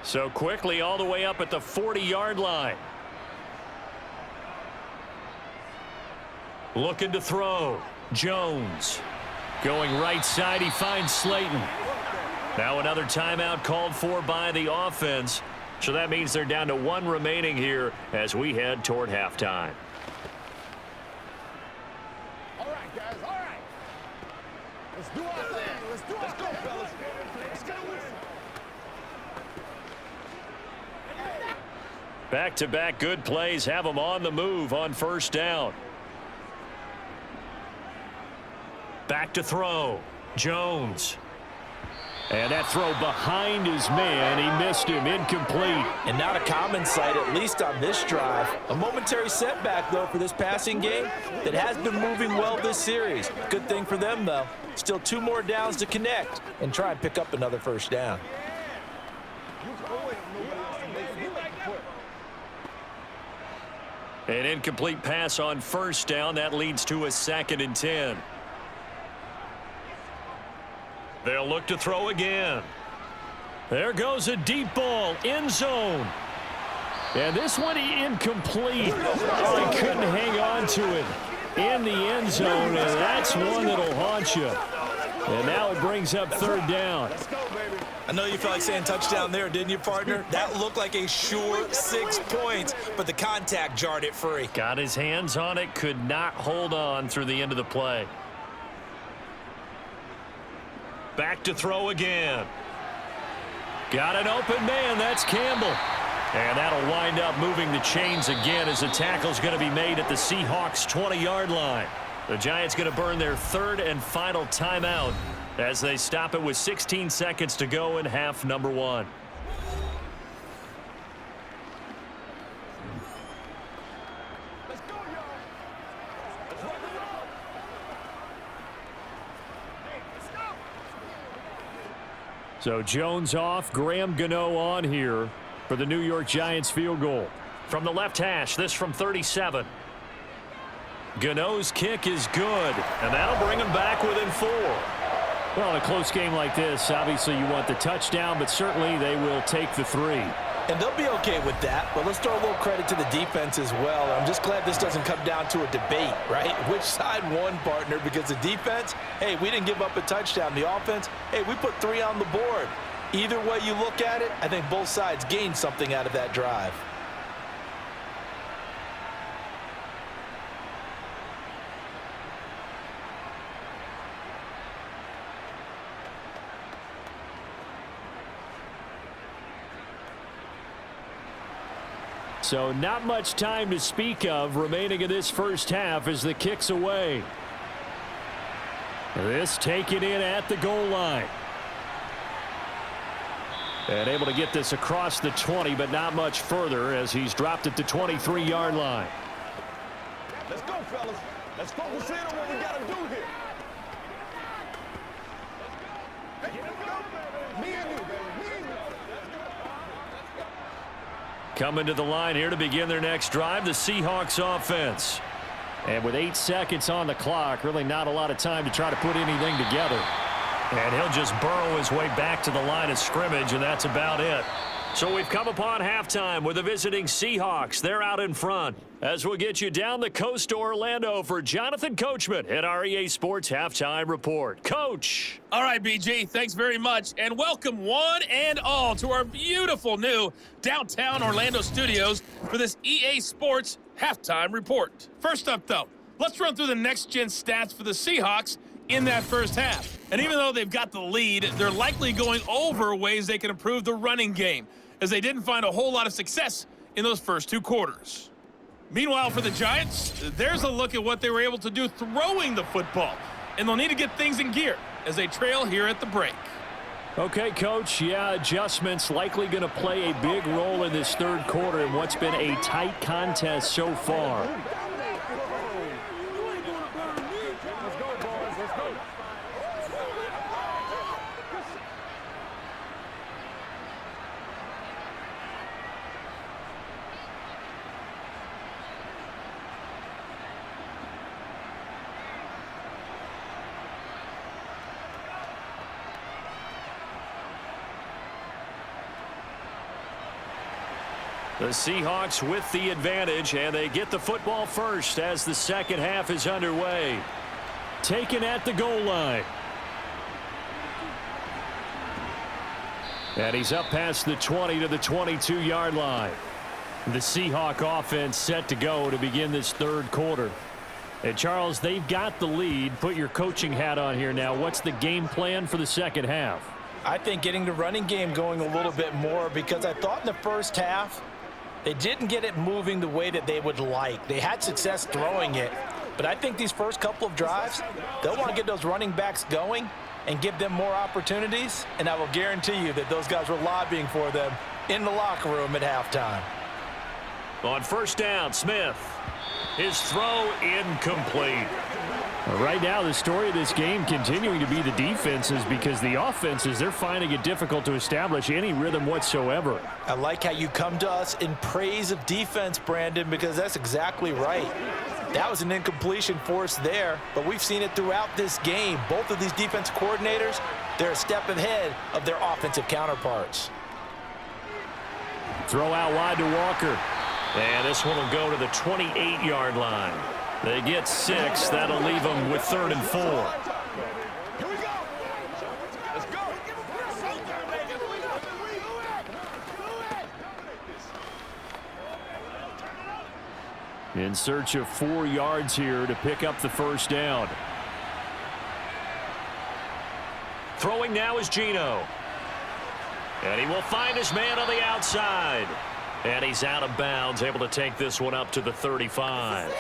So quickly all the way up at the 40-yard line. Looking to throw. Jones. Going right side, he finds Slayton. Now another timeout called for by the offense. So that means they're down to one remaining here as we head toward halftime. All right, guys, all right. Let's do our thing. Let's go, fellas. Let's go. Back-to-back good plays have them on the move on first down. Back to throw. Jones. And that throw behind his man. He missed him. Incomplete. And not a common sight, at least on this drive. A momentary setback, though, for this passing game that has been moving well this series. Good thing for them, though. Still 2 more downs to connect and try and pick up another first down. An incomplete pass on first down. That leads to a 2nd and 10. They'll look to throw again. There goes a deep ball. End zone. And this one incomplete. Oh, he couldn't hang on to it in the end zone, and that's one that'll haunt you. And now it brings up 3rd down. I know you felt like saying touchdown there, didn't you, partner? That looked like a sure 6 points, but the contact jarred it free. Got his hands on it, could not hold on through the end of the play. Back to throw again. Got an open man. That's Campbell. And that'll wind up moving the chains again as the tackle's going to be made at the Seahawks 20-yard line. The Giants going to burn their 3rd and final timeout as they stop it with 16 seconds to go in half number 1. So Jones off, Graham Gano on here for the New York Giants field goal. From the left hash, this from 37. Gano's kick is good, and that'll bring him back within 4. Well, in a close game like this, obviously you want the touchdown, but certainly they will take the 3. And they'll be okay with that, but let's throw a little credit to the defense as well. I'm just glad this doesn't come down to a debate, right? Which side won, partner? Because the defense, hey, we didn't give up a touchdown. The offense, hey, we put 3 on the board. Either way you look at it, I think both sides gained something out of that drive. So not much time to speak of remaining in this first half as the kick's away. This taken in at the goal line. And able to get this across the 20, but not much further as he's dropped at the 23-yard line. Let's go, fellas. Let's focus in on what we got to do here. Hey, let's go, baby. Me and you, baby. Me and you. Coming to the line here to begin their next drive, the Seahawks offense. And with 8 seconds on the clock, really not a lot of time to try to put anything together. And he'll just burrow his way back to the line of scrimmage, and that's about it. So we've come upon halftime with the visiting Seahawks. They're out in front. As we'll get you down the coast to Orlando for Jonathan Coachman at our EA Sports Halftime Report. Coach. All right, BG, thanks very much. And welcome one and all to our beautiful new downtown Orlando studios for this EA Sports Halftime Report. First up, though, let's run through the next-gen stats for the Seahawks in that first half. And even though they've got the lead, they're likely going over ways they can improve the running game, as they didn't find a whole lot of success in those first 2 quarters. Meanwhile, for the Giants, there's a look at what they were able to do throwing the football, and they'll need to get things in gear as they trail here at the break. Okay, Coach, yeah, adjustments likely going to play a big role in this 3rd quarter in what's been a tight contest so far. The Seahawks with the advantage, and they get the football first as the second half is underway. Taken at the goal line. And he's up past the 20 to the 22-yard line. The Seahawk offense set to go to begin this third quarter. And Charles, they've got the lead. Put your coaching hat on here now. What's the game plan for the second half? I think getting the running game going a little bit more, because I thought in the first half they didn't get it moving the way that they would like. They had success throwing it, but I think these first couple of drives, they'll want to get those running backs going and give them more opportunities, and I will guarantee you that those guys were lobbying for them in the locker room at halftime. On first down, Smith. His throw incomplete. Right now, the story of this game continuing to be the defenses, because the offenses, they're finding it difficult to establish any rhythm whatsoever. I like how you come to us in praise of defense, Brandon, because that's exactly right. That was an incompletion forced there, but we've seen it throughout this game. Both of these defense coordinators, they're a step ahead of their offensive counterparts. Throw out wide to Walker. And this one will go to the 28-yard line. They get 6. That'll leave them with 3rd and 4. Here we go. Let's go. In search of 4 yards here to pick up the first down. Throwing now is Geno. And he will find his man on the outside. And he's out of bounds, able to take this one up to the 35.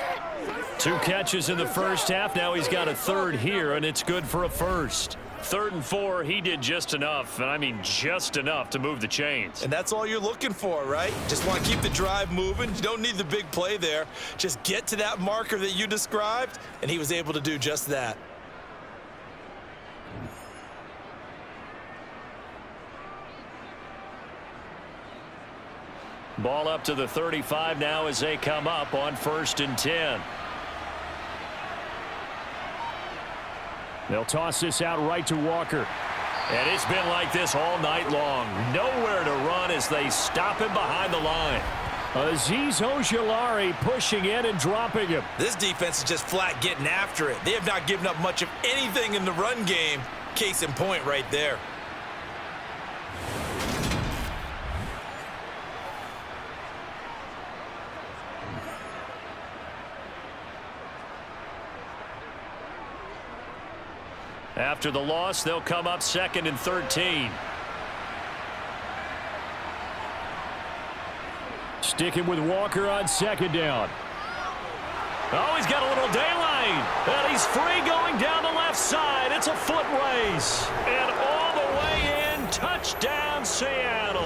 2 catches in the first half. Now he's got a third here, and it's good for a first. 3rd and 4, he did just enough, and I mean just enough to move the chains. And that's all you're looking for, right? Just want to keep the drive moving. You don't need the big play there. Just get to that marker that you described, and he was able to do just that. Ball up to the 35 now as they come up on 1st and 10. They'll toss this out right to Walker. And it's been like this all night long. Nowhere to run as they stop him behind the line. Azeez Ojulari pushing in and dropping him. This defense is just flat getting after it. They have not given up much of anything in the run game. Case in point right there. After the loss, they'll come up 2nd and 13. Sticking with Walker on 2nd down. Oh, he's got a little daylight. And he's free going down the left side. It's a foot race. And all the way in, touchdown Seattle.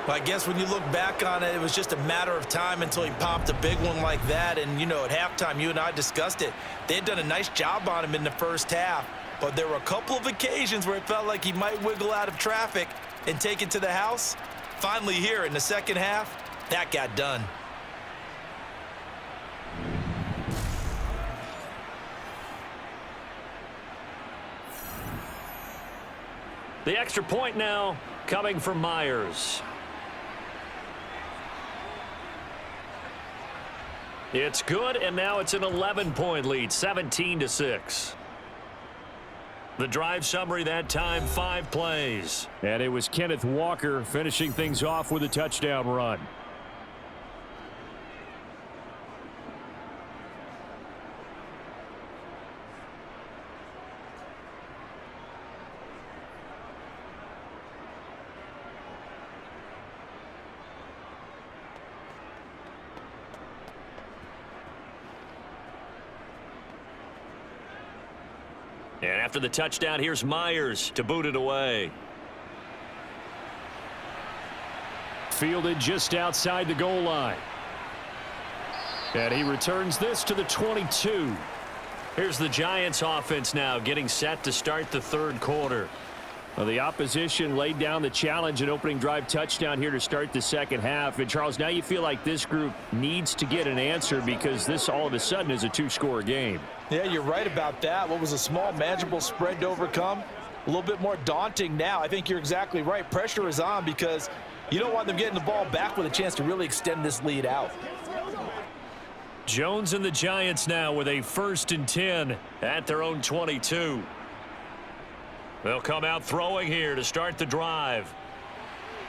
Well, I guess when you look back on it, it was just a matter of time until he popped a big one like that. And, you know, at halftime, you and I discussed it. They had done a nice job on him in the first half. But there were a couple of occasions where it felt like he might wiggle out of traffic and take it to the house. Finally here in the second half, that got done. The extra point now coming from Myers. It's good, and now it's an 11-point lead, 17-6. The drive summary that time, 5 plays. And it was Kenneth Walker finishing things off with a touchdown run. And after the touchdown, here's Myers to boot it away. Fielded just outside the goal line. And he returns this to the 22. Here's the Giants offense now getting set to start the 3rd quarter. Well, the opposition laid down the challenge, an opening drive touchdown here to start the second half. And, Charles, now you feel like this group needs to get an answer because this all of a sudden is a 2-score game. Yeah, you're right about that. What was a small, manageable spread to overcome a little bit more daunting now. I think you're exactly right. Pressure is on because you don't want them getting the ball back with a chance to really extend this lead out. Jones and the Giants now with a 1st and 10 at their own 22. They'll come out throwing here to start the drive.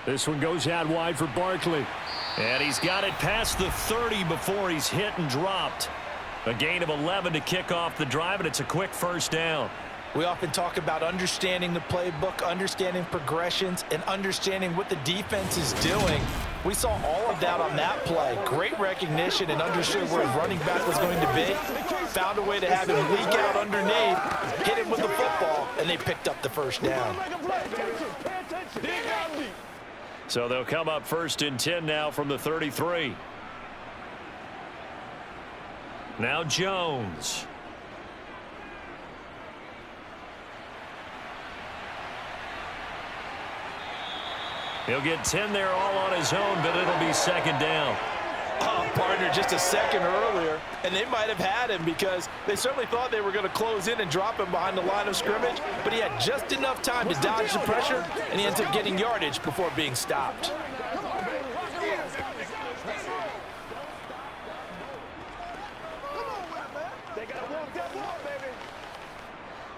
This one goes out wide for Barkley. And he's got it past the 30 before he's hit and dropped. A gain of 11 to kick off the drive, and it's a quick 1st down. We often talk about understanding the playbook, understanding progressions, and understanding what the defense is doing. We saw all of that on that play. Great recognition and understood where his running back was going to be. Found a way to have him leak out underneath, hit him with the football, and they picked up the 1st down. So they'll come up 1st and 10 now from the 33. Now Jones. He'll get 10 there all on his own, but it'll be 2nd down. Partner, just a second earlier, and they might have had him because they certainly thought they were going to close in and drop him behind the line of scrimmage, but he had just enough time to dodge the pressure, and he ends up getting yardage before being stopped.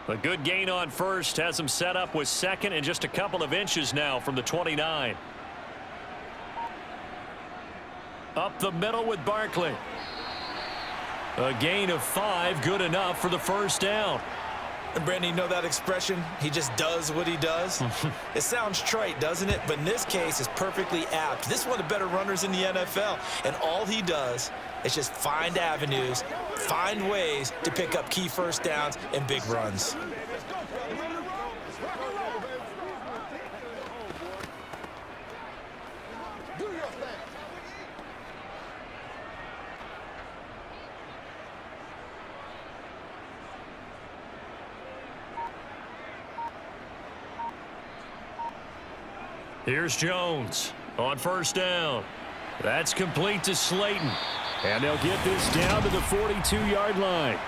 A good gain on 1st has him set up with 2nd and just a couple of inches now from the 29. Up the middle with Barkley. A gain of 5, good enough for the 1st down. And Brandon, you know that expression? He just does what he does. It sounds trite, doesn't it? But in this case, it's perfectly apt. This is one of the better runners in the NFL, and all he does is just find avenues, find ways to pick up key 1st downs and big runs. Here's Jones on 1st down. That's complete to Slayton. And they'll get this down to the 42-yard line.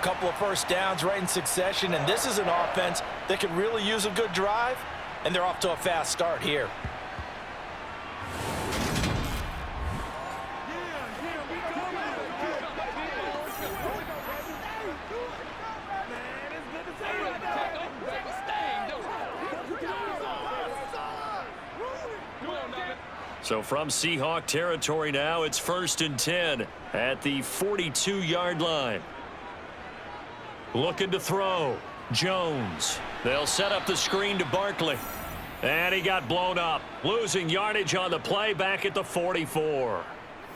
Couple of 1st downs right in succession, and this is an offense that could really use a good drive, and they're off to a fast start here. So from Seahawk territory now, it's 1st and 10 at the 42-yard line. Looking to throw. Jones. They'll set up the screen to Barkley. And he got blown up. Losing yardage on the play back at the 44.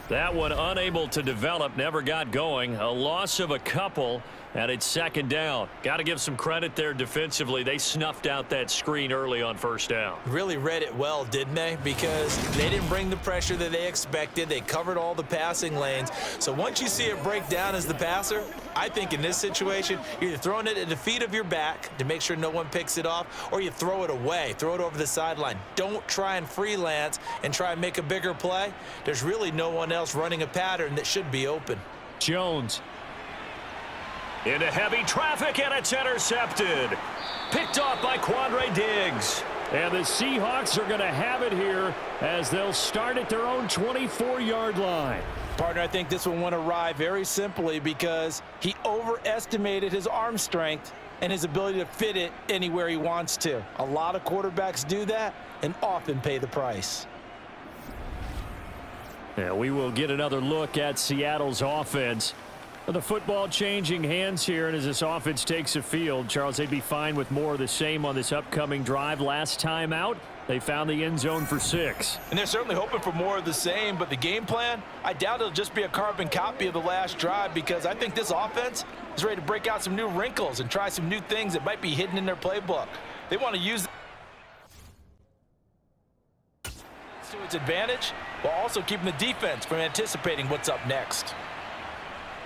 That one unable to develop, never got going. A loss of a couple, and it's 2nd down. Got to give some credit there defensively. They snuffed out that screen early on 1st down. Really read it well, didn't they? Because they didn't bring the pressure that they expected. They covered all the passing lanes. So once you see it break down as the passer, I think in this situation, you're either throwing it at the feet of your back to make sure no one picks it off, or you throw it away, throw it over the sideline. Don't try and freelance and try and make a bigger play. There's really no one else running a pattern that should be open. Jones. Into heavy traffic, and it's intercepted. Picked off by Quandre Diggs. And the Seahawks are going to have it here as they'll start at their own 24-yard line. Partner, I think this one went awry very simply because he overestimated his arm strength and his ability to fit it anywhere he wants to. A lot of quarterbacks do that and often pay the price. Yeah, we will get another look at Seattle's offense. The football changing hands here, and as this offense takes a field, Charles, they'd be fine with more of the same on this upcoming drive. Last time out, they found the end zone for 6. And they're certainly hoping for more of the same, but the game plan, I doubt it'll just be a carbon copy of the last drive, because I think this offense is ready to break out some new wrinkles and try some new things that might be hidden in their playbook. They want to use to its advantage while also keeping the defense from anticipating what's up next.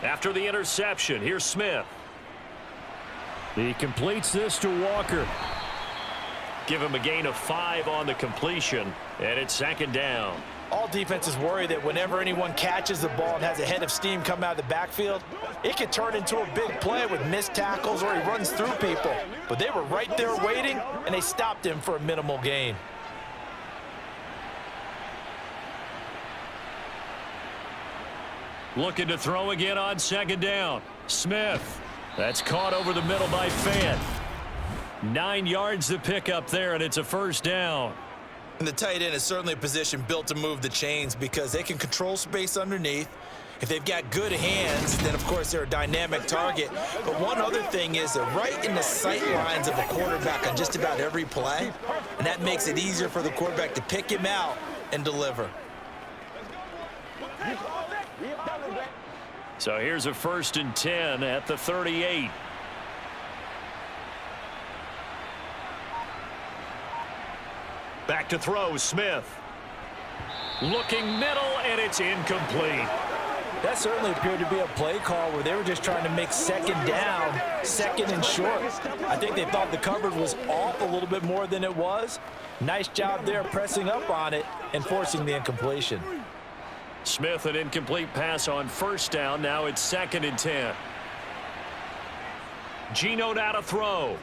After the interception, here's Smith. He completes this to Walker. Give him a gain of 5 on the completion, and it's 2nd down. All defenses worry that whenever anyone catches the ball and has a head of steam come out of the backfield, it could turn into a big play with missed tackles or he runs through people. But they were right there waiting, and they stopped him for a minimal gain. Looking to throw again on second down. Smith. That's caught over the middle by Fant. 9 yards to pick up there, and it's a first down. And the tight end is certainly a position built to move the chains because they can control space underneath. If they've got good hands, then of course they're a dynamic target. But one other thing is they're right in the sight lines of a quarterback on just about every play, and that makes it easier for the quarterback to pick him out and deliver. So here's a 1st and 10 at the 38. Back to throw, Smith. Looking middle, and it's incomplete. That certainly appeared to be a play call where they were just trying to make second down, second and short. I think they thought the coverage was off a little bit more than it was. Nice job there pressing up on it and forcing the incompletion. Smith, an incomplete pass on 1st down. Now it's 2nd and 10. Geno now to throw.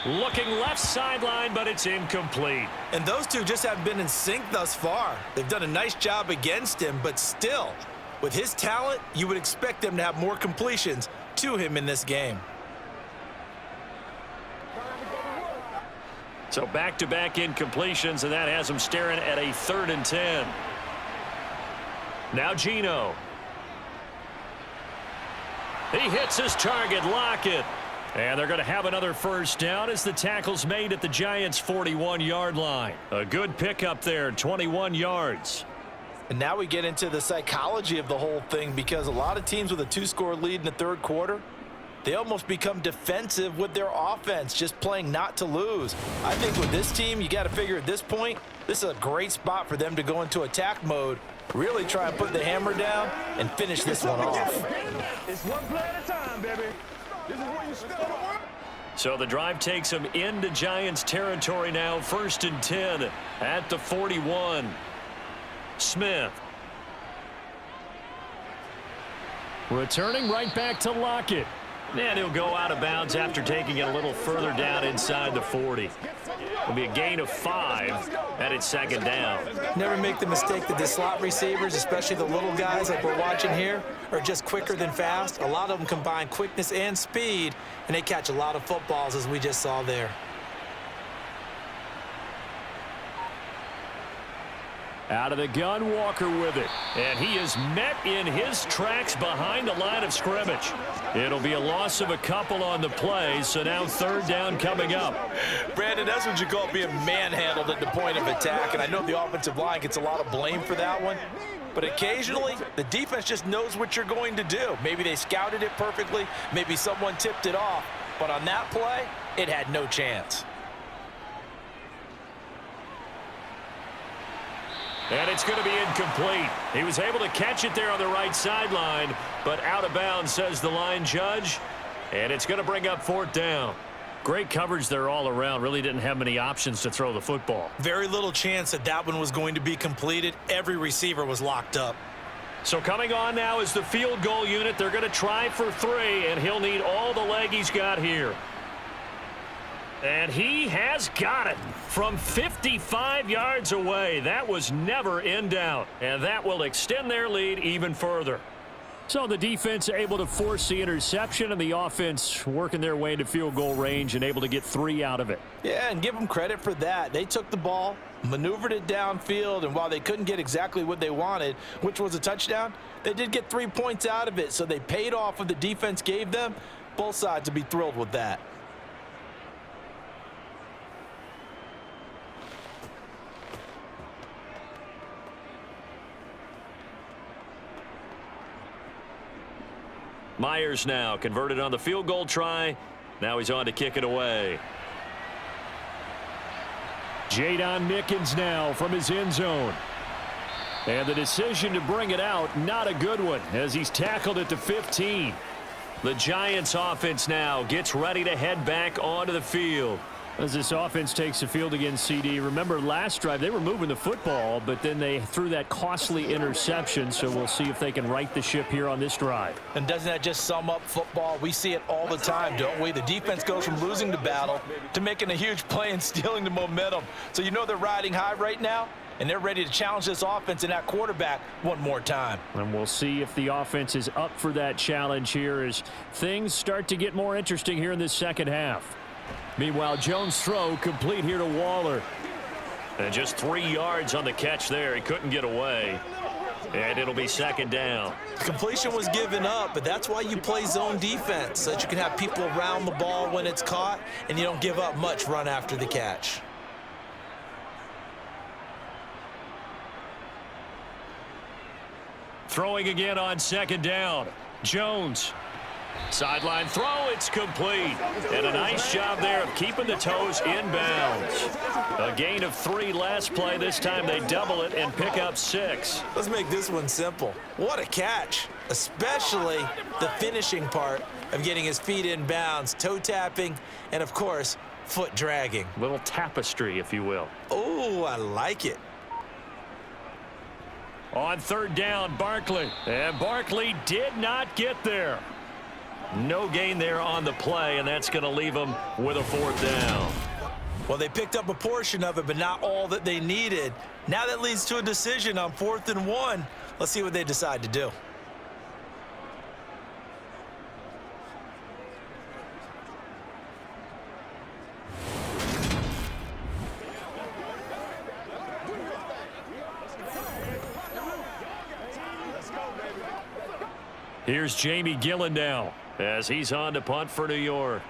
Looking left sideline, but it's incomplete. And those two just haven't been in sync thus far. They've done a nice job against him, but still, with his talent, you would expect them to have more completions to him in this game. So back-to-back incompletions, and that has him staring at a 3rd and 10. Now Geno. He hits his target, Lockett. And they're going to have another first down as the tackle's made at the Giants' 41-yard line. A good pickup there, 21 yards. And now we get into the psychology of the whole thing because a lot of teams with a 2-score lead in the 3rd quarter, they almost become defensive with their offense, just playing not to lose. I think with this team, you got to figure at this point, this is a great spot for them to go into attack mode, really try and put the hammer down and finish this one off. It's one play at a time, baby. This is where you start. So the drive takes them into Giants territory now, 1st and 10 at the 41. Smith. Returning right back to Lockett. And he'll go out of bounds after taking it a little further down inside the 40. It'll be a gain of 5, and it's 2nd down. Never make the mistake that the slot receivers, especially the little guys like we're watching here, are just quicker than fast. A lot of them combine quickness and speed, and they catch a lot of footballs, as we just saw there. Out of the gun, Walker with it. And he is met in his tracks behind the line of scrimmage. It'll be a loss of a couple on the play, so now 3rd down coming up. Brandon, that's what you call being manhandled at the point of attack, and I know the offensive line gets a lot of blame for that one. But occasionally, the defense just knows what you're going to do. Maybe they scouted it perfectly. Maybe someone tipped it off. But on that play, it had no chance. And it's going to be incomplete. He was able to catch it there on the right sideline, but out of bounds, says the line judge. And it's going to bring up 4th down. Great coverage there all around. Really didn't have many options to throw the football. Very little chance that that one was going to be completed. Every receiver was locked up. So coming on now is the field goal unit. They're going to try for 3, and he'll need all the leg he's got here. And he has got it from 55 yards away. That was never in doubt, and that will extend their lead even further. So the defense able to force the interception, and the offense working their way to field goal range and able to get 3 out of it. Yeah, and give them credit for that. They took the ball, maneuvered it downfield, and while they couldn't get exactly what they wanted, which was a touchdown, they did get 3 points out of it, so they paid off what the defense gave them. Both sides would be thrilled with that. Myers now converted on the field goal try. Now he's on to kick it away. Jadon Nickens now from his end zone. And the decision to bring it out, not a good one, as he's tackled at the 15. The Giants offense now gets ready to head back onto the field. As this offense takes the field against CD, remember last drive they were moving the football, but then they threw that costly interception, so we'll see if they can right the ship here on this drive. And doesn't that just sum up football? We see it all the time, don't we? The defense goes from losing the battle to making a huge play and stealing the momentum. So you know they're riding high right now, and they're ready to challenge this offense and that quarterback one more time. And we'll see if the offense is up for that challenge here as things start to get more interesting here in this second half. Meanwhile, Jones' throw complete here to Waller. And just 3 yards on the catch there. He couldn't get away. And it'll be second down. The completion was given up, but that's why you play zone defense, so that you can have people around the ball when it's caught, and you don't give up much run after the catch. Throwing again on second down. Jones. Sideline throw, it's complete. And a nice job there of keeping the toes inbounds. A gain of 3 last play. This time they double it and pick up 6. Let's make this one simple. What a catch, especially the finishing part of getting his feet in bounds, toe tapping, and of course, foot dragging. Little tapestry, if you will. Oh, I like it. On third down, Barkley. And Barkley did not get there. No gain there on the play, and that's going to leave them with a 4th down. Well, they picked up a portion of it, but not all that they needed. Now that leads to a decision on 4th and 1. Let's see what they decide to do. Here's Jamie Gillen now as he's on to punt for New York.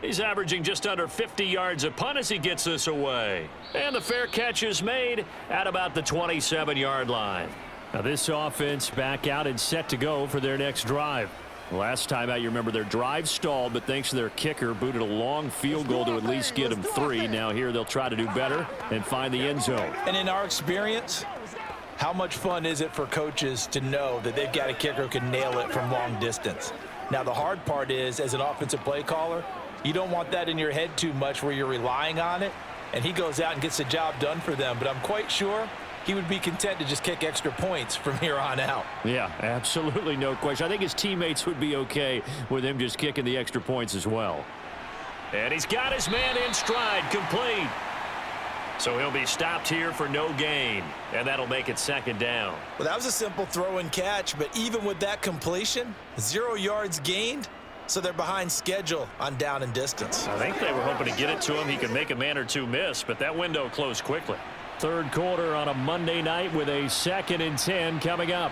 He's averaging just under 50 yards a punt as he gets this away. And the fair catch is made at about the 27-yard line. Now this offense back out and set to go for their next drive. Last time out, you remember their drive stalled, but thanks to their kicker, booted a long field goal to at least get them 3. Now here they'll try to do better and find the end zone. And in our experience, how much fun is it for coaches to know that they've got a kicker who can nail it from long distance? Now, the hard part is, as an offensive play caller, you don't want that in your head too much where you're relying on it, and he goes out and gets the job done for them. But I'm quite sure he would be content to just kick extra points from here on out. Yeah, absolutely no question. I think his teammates would be okay with him just kicking the extra points as well. And he's got his man in stride, complete. So he'll be stopped here for no gain, and that'll make it second down. Well, that was a simple throw and catch, but even with that completion, 0 yards gained, so they're behind schedule on down and distance. I think they were hoping to get it to him. He could make a man or two miss, but that window closed quickly. Third quarter on a Monday night with a 2nd and 10 coming up.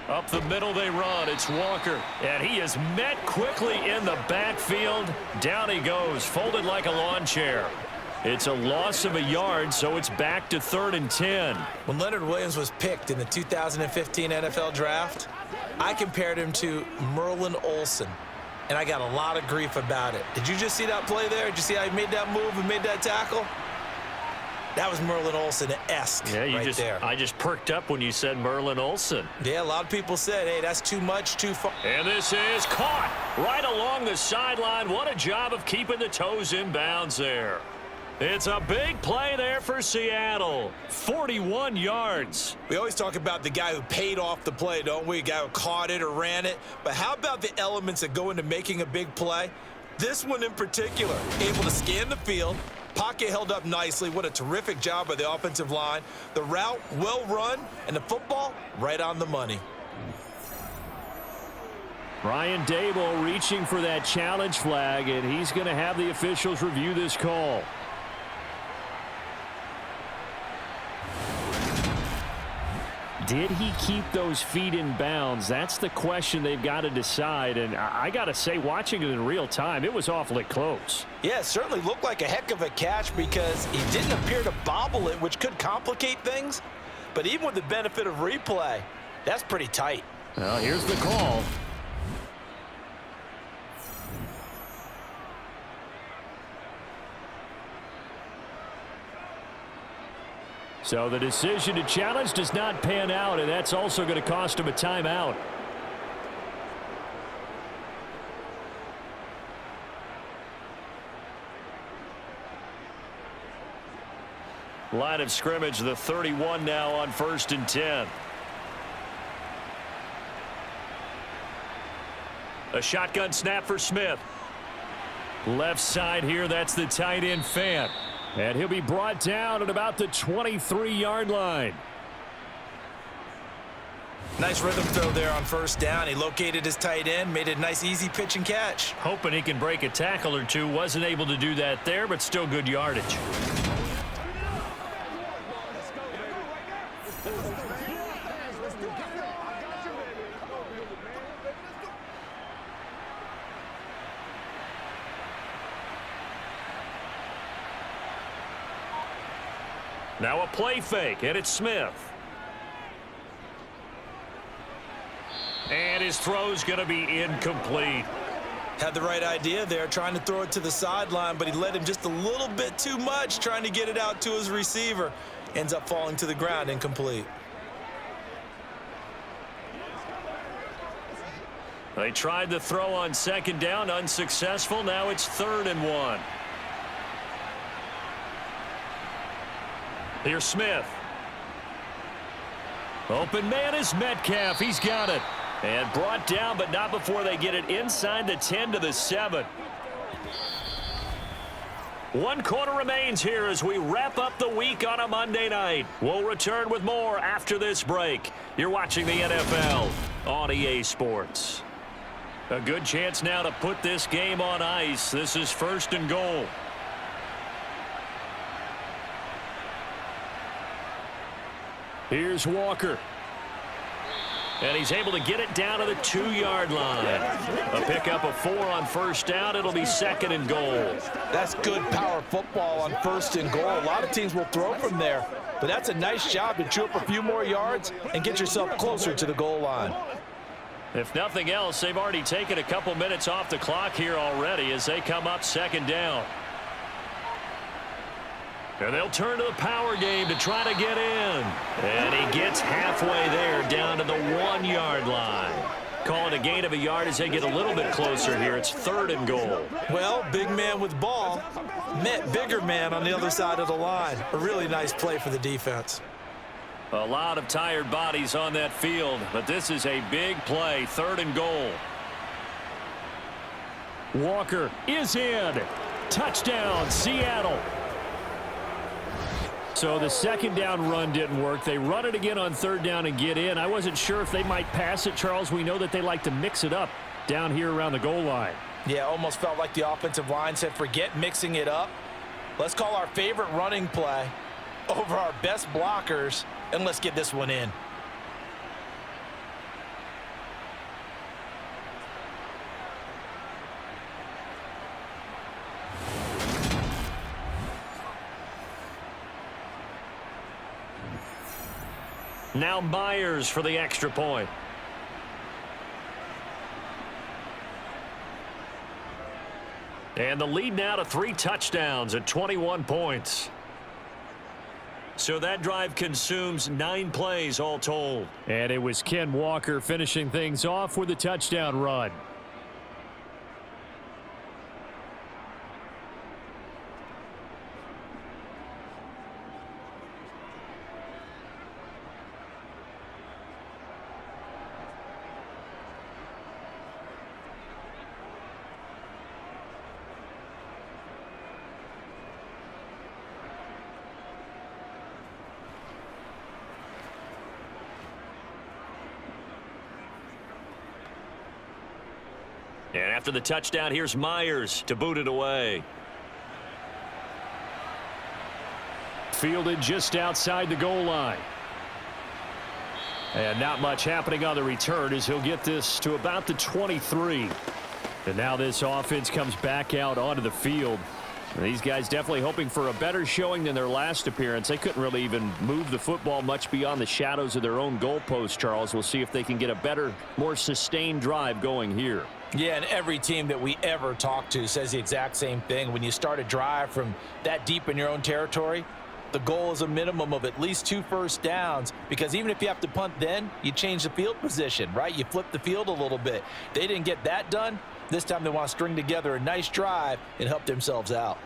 Up the middle they run. It's Walker. And he is met quickly in the backfield. Down he goes, folded like a lawn chair. It's a loss of a yard, so it's back to 3rd and 10. When Leonard Williams was picked in the 2015 NFL Draft, I compared him to Merlin Olsen, and I got a lot of grief about it. Did you just see that play there? Did you see how he made that move and made that tackle? That was Merlin Olsen-esque right there. I just perked up when you said Merlin Olsen. Yeah, a lot of people said, hey, that's too much, too far. And this is caught right along the sideline. What a job of keeping the toes in bounds there. It's a big play there for Seattle. 41 yards. We always talk about the guy who paid off the play, don't we? A guy who caught it or ran it. But how about the elements that go into making a big play? This one in particular, able to scan the field. Pocket held up nicely. What a terrific job by the offensive line. The route well run, and the football right on the money. Brian Daboll reaching for that challenge flag, and he's going to have the officials review this call. Did he keep those feet in bounds? That's the question they've got to decide. And I got to say, watching it in real time, it was awfully close. Yeah, it certainly looked like a heck of a catch because he didn't appear to bobble it, which could complicate things. But even with the benefit of replay, that's pretty tight. Well, here's the call. So the decision to challenge does not pan out, and that's also going to cost him a timeout. Line of scrimmage, the 31 now on 1st and 10. A shotgun snap for Smith. Left side here, that's the tight end Fant. And he'll be brought down at about the 23-yard line. Nice rhythm throw there on 1st down. He located his tight end, made it a nice easy pitch and catch. Hoping he can break a tackle or two. Wasn't able to do that there, but still good yardage. Now a play fake, and it's Smith. And his throw's going to be incomplete. Had the right idea there, trying to throw it to the sideline, but he led him just a little bit too much, trying to get it out to his receiver. Ends up falling to the ground, incomplete. They tried the throw on 2nd down, unsuccessful. Now it's 3rd and 1. Here's Smith. Open man is Metcalf. He's got it. And brought down, but not before they get it inside the 10 to the 7. 1 quarter remains here as we wrap up the week on a Monday night. We'll return with more after this break. You're watching the NFL on EA Sports. A good chance now to put this game on ice. This is 1st and goal. Here's Walker. And he's able to get it down to the 2-yard line. A pickup of 4 on 1st down. It'll be 2nd and goal. That's good power football on 1st and goal. A lot of teams will throw from there, but that's a nice job to chew up a few more yards and get yourself closer to the goal line. If nothing else, they've already taken a couple minutes off the clock here already as they come up 2nd down. And they'll turn to the power game to try to get in. And he gets halfway there down to the 1-yard line. Call it a gain of a yard as they get a little bit closer here. It's 3rd and goal. Well, big man with ball met bigger man on the other side of the line. A really nice play for the defense. A lot of tired bodies on that field, but this is a big play. 3rd and goal. Walker is in. Touchdown, Seattle. So the 2nd down run didn't work. They run it again on 3rd down and get in. I wasn't sure if they might pass it, Charles. We know that they like to mix it up down here around the goal line. Yeah, almost felt like the offensive line said, forget mixing it up. Let's call our favorite running play over our best blockers, and let's get this one in. Now Myers for the extra point. And the lead now to 3 touchdowns at 21 points. So that drive consumes 9 plays all told. And it was Ken Walker finishing things off with a touchdown run. And after the touchdown, here's Myers to boot it away. Fielded just outside the goal line. And not much happening on the return as he'll get this to about the 23. And now this offense comes back out onto the field. And these guys definitely hoping for a better showing than their last appearance. They couldn't really even move the football much beyond the shadows of their own goalpost, Charles. We'll see if they can get a better, more sustained drive going here. Yeah, and every team that we ever talk to says the exact same thing. When you start a drive from that deep in your own territory, the goal is a minimum of at least 2 first downs, because even if you have to punt then, you change the field position, right? You flip the field a little bit. They didn't get that done. This time they want to string together a nice drive and help themselves out.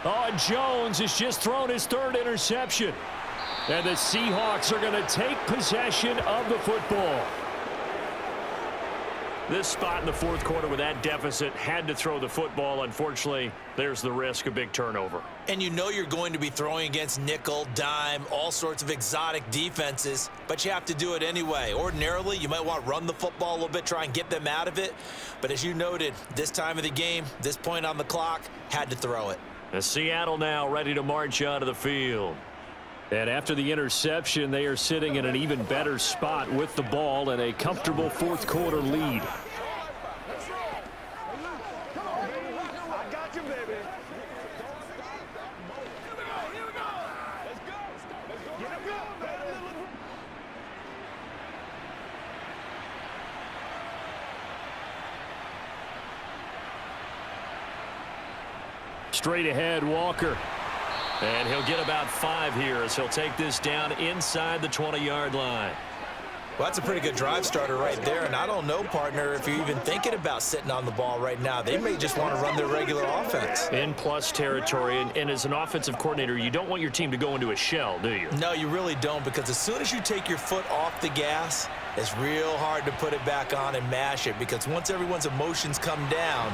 Oh, and Jones has just thrown his third interception. And the Seahawks are going to take possession of the football. This spot in the fourth quarter with that deficit had to throw the football. Unfortunately, there's the risk of big turnover. And you know you're going to be throwing against nickel, dime, all sorts of exotic defenses, but you have to do it anyway. Ordinarily, you might want to run the football a little bit, try and get them out of it. But as you noted, this time of the game, this point on the clock, had to throw it. And Seattle now ready to march onto the field. And after the interception, they are sitting in an even better spot with the ball and a comfortable fourth quarter lead. I got you, baby. Straight ahead, Walker. And he'll get about 5 here as he'll take this down inside the 20-yard line. Well, that's a pretty good drive starter right there, and I don't know, partner, if you're even thinking about sitting on the ball right now. They may just want to run their regular offense. In plus territory, and as an offensive coordinator, you don't want your team to go into a shell, do you? No, you really don't, because as soon as you take your foot off the gas, it's real hard to put it back on and mash it, because once everyone's emotions come down,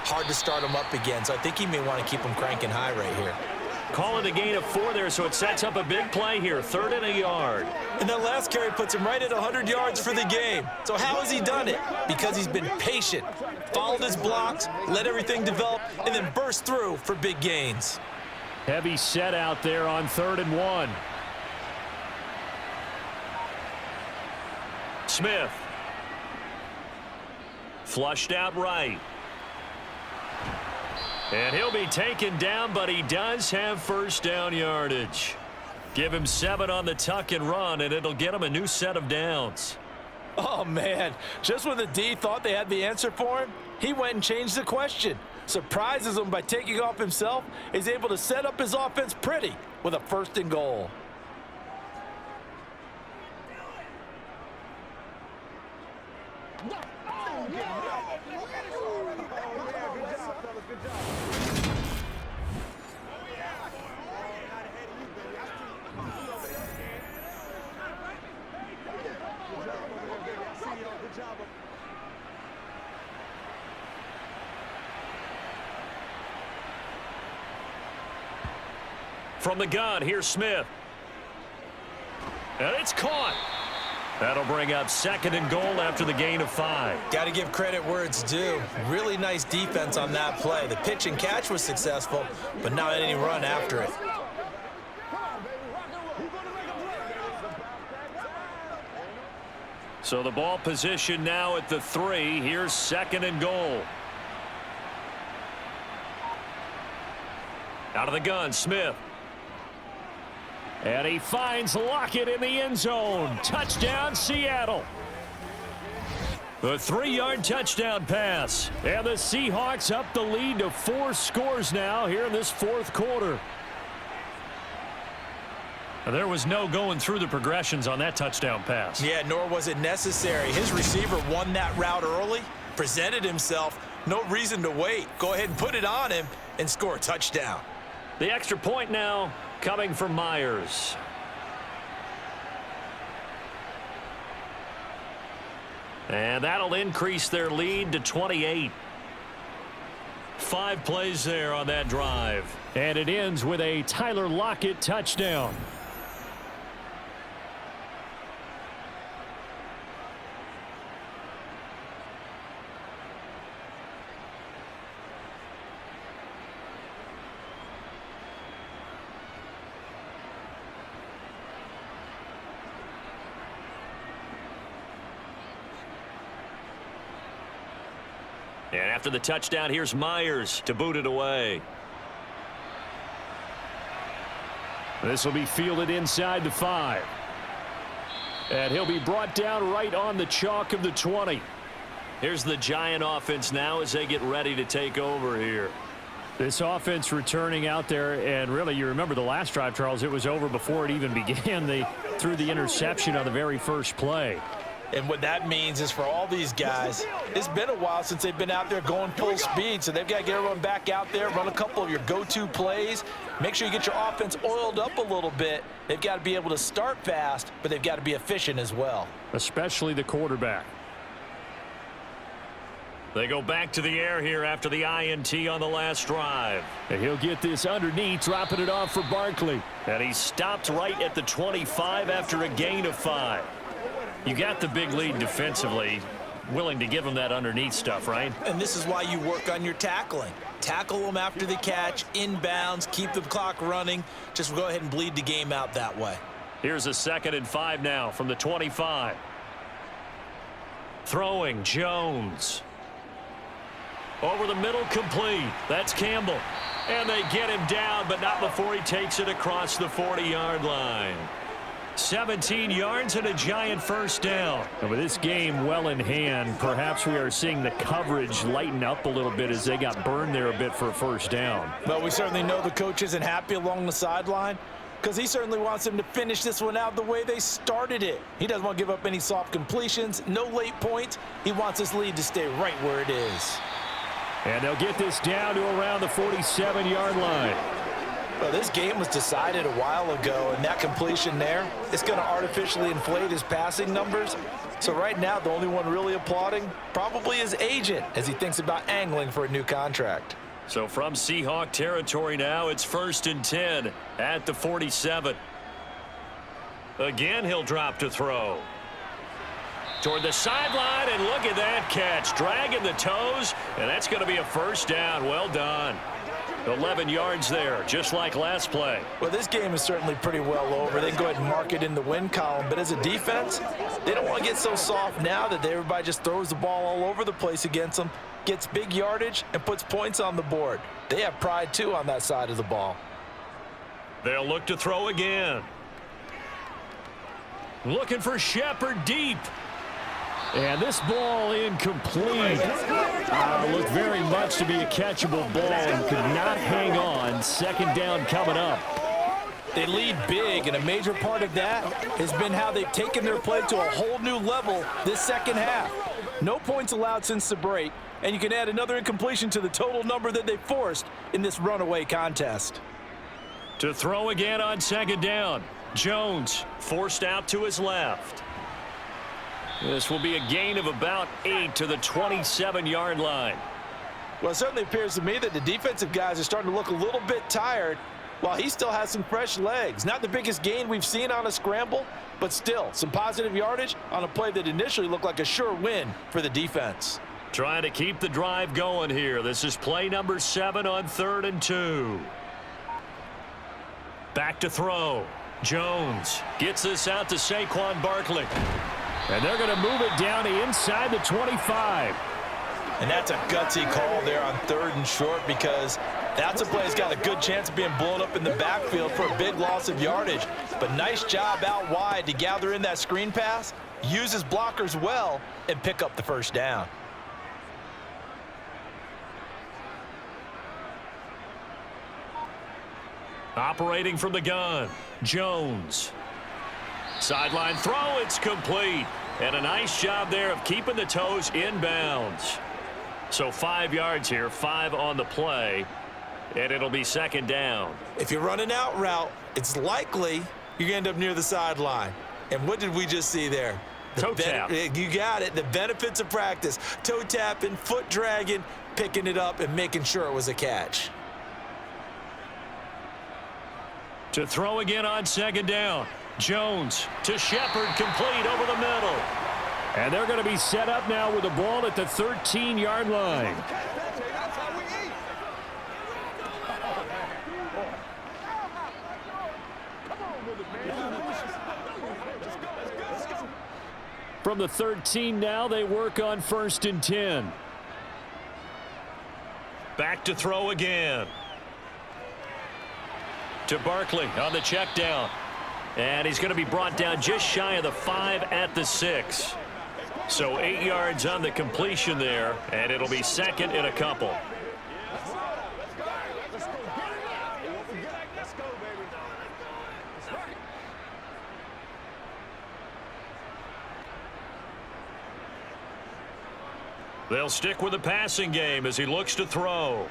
hard to start them up again. So I think he may want to keep them cranking high right here. Call it a gain of 4 there, so it sets up a big play here, 3rd and a yard. And that last carry puts him right at 100 yards for the game. So how has he done it? Because he's been patient, followed his blocks, let everything develop, and then burst through for big gains. Heavy set out there on 3rd and 1. Smith. Flushed out right. And he'll be taken down, but he does have first down yardage. Give him 7 on the tuck and run, and it'll get him a new set of downs. Oh, man. Just when the D thought they had the answer for him, he went and changed the question. Surprises him by taking off himself. He's able to set up his offense pretty with a 1st and goal. From the gun, here's Smith. And it's caught. That'll bring up 2nd and goal after the gain of 5. Got to give credit where it's due. Really nice defense on that play. The pitch and catch was successful, but not any run after it. So the ball position now at the 3. Here's 2nd and goal. Out of the gun, Smith. And he finds Lockett in the end zone. Touchdown, Seattle. The 3-yard touchdown pass. And the Seahawks up the lead to 4 scores now here in this fourth quarter. There was no going through the progressions on that touchdown pass. Yeah, nor was it necessary. His receiver won that route early, presented himself. No reason to wait. Go ahead and put it on him and score a touchdown. The extra point now coming from Myers. And that'll increase their lead to 28. 5 plays there on that drive. And it ends with a Tyler Lockett touchdown. And after the touchdown, here's Myers to boot it away. This will be fielded inside the 5. And he'll be brought down right on the chalk of the 20. Here's the Giant offense now as they get ready to take over here. This offense returning out there, and really, you remember the last drive, Charles, it was over before it even began. They threw the interception on the very first play. And what that means is for all these guys, it's been a while since they've been out there going full speed, so they've got to get everyone back out there, run a couple of your go-to plays, make sure you get your offense oiled up a little bit. They've got to be able to start fast, but they've got to be efficient as well. Especially the quarterback. They go back to the air here after the INT on the last drive. And he'll get this underneath, dropping it off for Barkley. And he stopped right at the 25 after a gain of 5. You got the big lead defensively, willing to give him that underneath stuff, right? And this is why you work on your tackling. Tackle them after the catch, inbounds, keep the clock running. Just go ahead and bleed the game out that way. Here's a 2nd and 5 now from the 25. Throwing, Jones. Over the middle, complete. That's Campbell. And they get him down, but not before he takes it across the 40-yard line. 17 yards and a giant first down. And with this game well in hand, perhaps we are seeing the coverage lighten up a little bit as they got burned there a bit for a first down. Well, we certainly know the coach isn't happy along the sideline because he certainly wants them to finish this one out the way they started it. He doesn't want to give up any soft completions, no late points. He wants his lead to stay right where it is. And they'll get this down to around the 47-yard line. Well, this game was decided a while ago, and that completion there, it's going to artificially inflate his passing numbers. So right now, the only one really applauding probably his agent as he thinks about angling for a new contract. So from Seahawk territory now, it's 1st and 10 at the 47. Again, he'll drop to throw. Toward the sideline, and look at that catch. Dragging the toes, and that's going to be a first down. Well done. 11 yards there, just like last play. Well, this game is certainly pretty well over. They can go ahead and mark it in the win column. But as a defense, they don't want to get so soft now that everybody just throws the ball all over the place against them, gets big yardage, and puts points on the board. They have pride, too, on that side of the ball. They'll look to throw again. Looking for Shepard deep. And this ball incomplete. Looked very much to be a catchable ball and could not hang on. 2nd down coming up. They lead big, and a major part of that has been how they've taken their play to a whole new level this second half. No points allowed since the break, and you can add another incompletion to the total number that they forced in this runaway contest. To throw again on 2nd down. Jones forced out to his left. This will be a gain of about 8 to the 27-yard line. Well, it certainly appears to me that the defensive guys are starting to look a little bit tired while he still has some fresh legs. Not the biggest gain we've seen on a scramble, but still some positive yardage on a play that initially looked like a sure win for the defense. Trying to keep the drive going here. This is play number 7 on 3rd and 2. Back to throw. Jones gets this out to Saquon Barkley. And they're going to move it down to inside the 25. And that's a gutsy call there on 3rd and short because that's a play that's got a good chance of being blown up in the backfield for a big loss of yardage. But nice job out wide to gather in that screen pass, use his blockers well, and pick up the first down. Operating from the gun, Jones. Sideline throw, it's complete. And a nice job there of keeping the toes inbounds. So 5 yards here, 5 on the play, and it'll be 2nd down. If you're running out route, it's likely you're going to end up near the sideline. And what did we just see there? Toe tap. You got it. The benefits of practice. Toe tapping, foot dragging, picking it up, and making sure it was a catch. To throw again on 2nd down. Jones to Shepard, complete over the middle. And they're going to be set up now with the ball at the 13-yard line. From the 13 now, they work on 1st and 10. Back to throw again. To Barkley on the check down. And he's going to be brought down just shy of the 5 at the 6. So 8 yards on the completion there, and it'll be 2nd and a couple. They'll stick with the passing game as he looks to throw.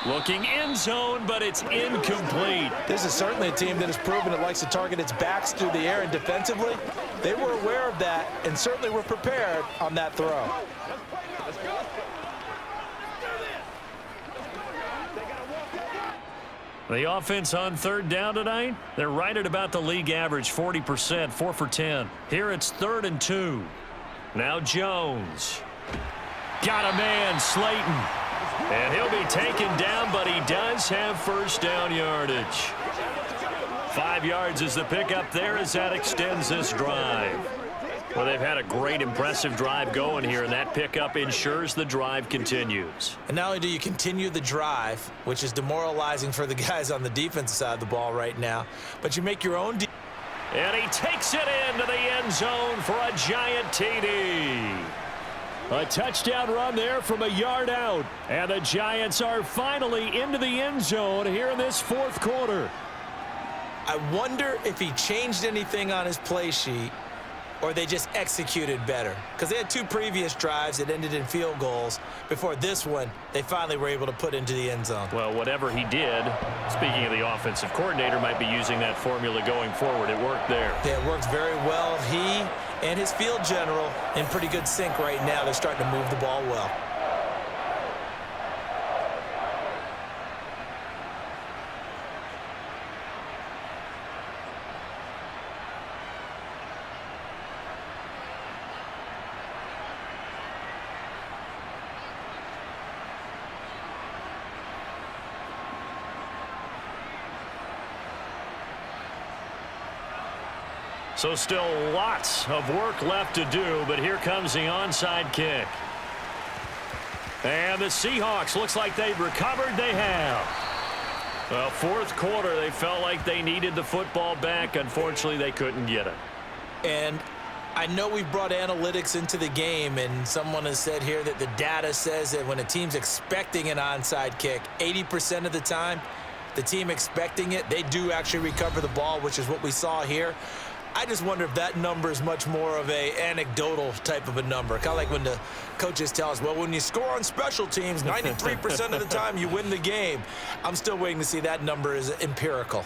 Looking end zone, but it's incomplete. This is certainly a team that has proven it likes to target its backs through the air, and defensively, they were aware of that and certainly were prepared on that throw. The offense on third down tonight, they're right at about the league average, 40%, 4 for 10. Here it's 3rd and 2. Now Jones. Got a man, Slayton. And he'll be taken down, but he does have first down yardage. 5 yards is the pickup there as that extends this drive. Well, they've had a great, impressive drive going here, and that pickup ensures the drive continues. And not only do you continue the drive, which is demoralizing for the guys on the defensive side of the ball right now, but you make your own. And he takes it into the end zone for a giant TD. A touchdown run there from a yard out. And the Giants are finally into the end zone here in this 4th quarter. I wonder if he changed anything on his play sheet or they just executed better. Because they had 2 previous drives that ended in field goals. Before this one, they finally were able to put into the end zone. Well, whatever he did, speaking of the offensive coordinator, might be using that formula going forward. It worked there. Yeah, it works very well. He and his field general in pretty good sync right now. They're starting to move the ball well. So still lots of work left to do, but here comes the onside kick. And the Seahawks, looks like they've recovered. They have. Well, 4th quarter, they felt like they needed the football back. Unfortunately, they couldn't get it. And I know we've brought analytics into the game, and someone has said here that the data says that when a team's expecting an onside kick, 80% of the time, the team expecting it, they do actually recover the ball, which is what we saw here. I just wonder if that number is much more of a anecdotal type of a number. Kind of like when the coaches tell us, well, when you score on special teams, 93% of the time you win the game. I'm still waiting to see that number is empirical.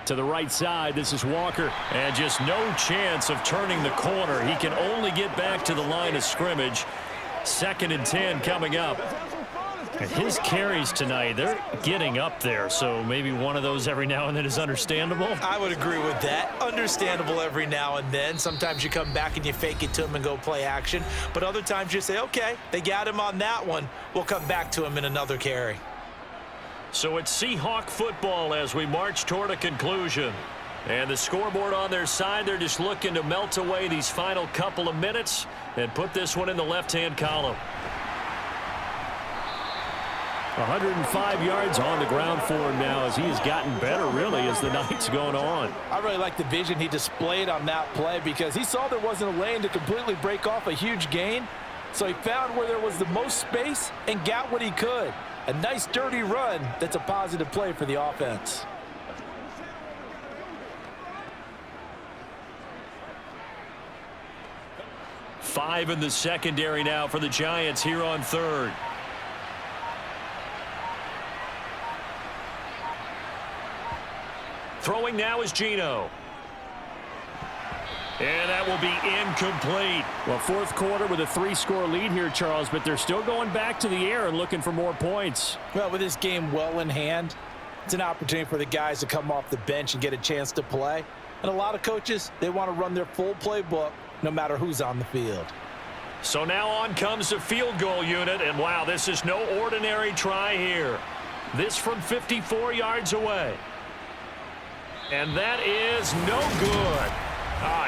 To the right side, this is Walker. And just no chance of turning the corner. He can only get back to the line of scrimmage. 2nd and 10 coming up. And his carries tonight, they're getting up there. So maybe one of those every now and then is understandable. I would agree with that. Understandable every now and then. Sometimes you come back and you fake it to him and go play action. But other times you say, okay, they got him on that one. We'll come back to him in another carry. So it's Seahawk football as we march toward a conclusion. And the scoreboard on their side, they're just looking to melt away these final couple of minutes and put this one in the left-hand column. 105 yards on the ground for him now as he has gotten better, really, as the night's going on. I really like the vision he displayed on that play because he saw there wasn't a lane to completely break off a huge gain. So he found where there was the most space and got what he could. A nice, dirty run that's a positive play for the offense. Five in the secondary now for the Giants here on 3rd. Throwing now is Geno. And that will be incomplete. Well, 4th quarter with a 3-score lead here, Charles, but they're still going back to the air and looking for more points. Well, with this game well in hand, it's an opportunity for the guys to come off the bench and get a chance to play. And a lot of coaches, they want to run their full playbook no matter who's on the field. So now on comes the field goal unit, and wow, this is no ordinary try here. This from 54 yards away. And that is no good.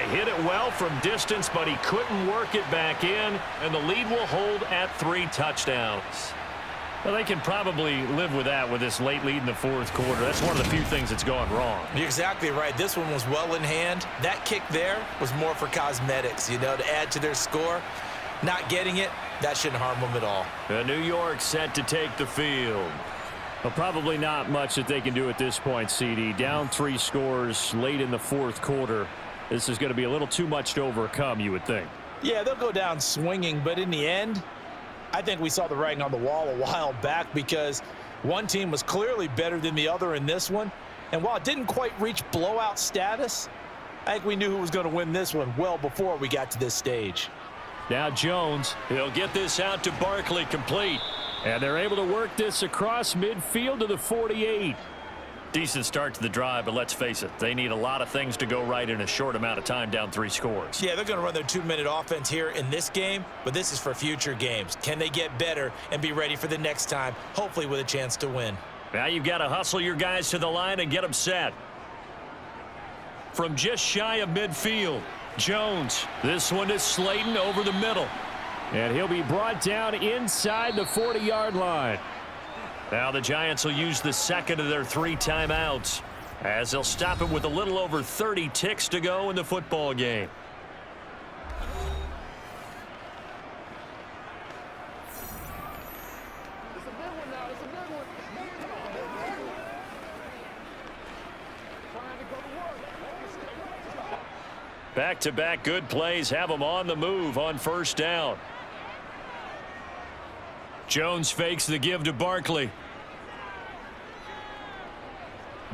He hit it well from distance, but he couldn't work it back in, and the lead will hold at 3 touchdowns. Well, they can probably live with that with this late lead in the fourth quarter. That's one of the few things that's gone wrong. You're exactly right. This one was well in hand. That kick there was more for cosmetics, you know, to add to their score. Not getting it, that shouldn't harm them at all. New York set to take the field. Well, probably not much that they can do at this point, CD. Down 3 scores late in the fourth quarter. This is going to be a little too much to overcome, you would think. Yeah, they'll go down swinging, but in the end, I think we saw the writing on the wall a while back because one team was clearly better than the other in this one. And while it didn't quite reach blowout status, I think we knew who was going to win this one well before we got to this stage. Now Jones, He'll get this out to Barkley, complete. and they're able to work this across midfield to the 48. Decent start to the drive, but let's face it, they need a lot of things to go right in a short amount of time down 3 scores. Yeah, they're going to run their 2-minute offense here in this game, but this is for future games. Can they get better and be ready for the next time, hopefully with a chance to win? Now you've got to hustle your guys to the line and get them set. From just shy of midfield, Jones. This one is Slayton over the middle. And he'll be brought down inside the 40-yard line. Now the Giants will use the second of their 3 timeouts as they'll stop it with a little over 30 ticks to go in the football game. It's a big one now. It's a big one. Trying to go to work. Back-to-back good plays have them on the move on first down. Jones fakes the give to Barkley.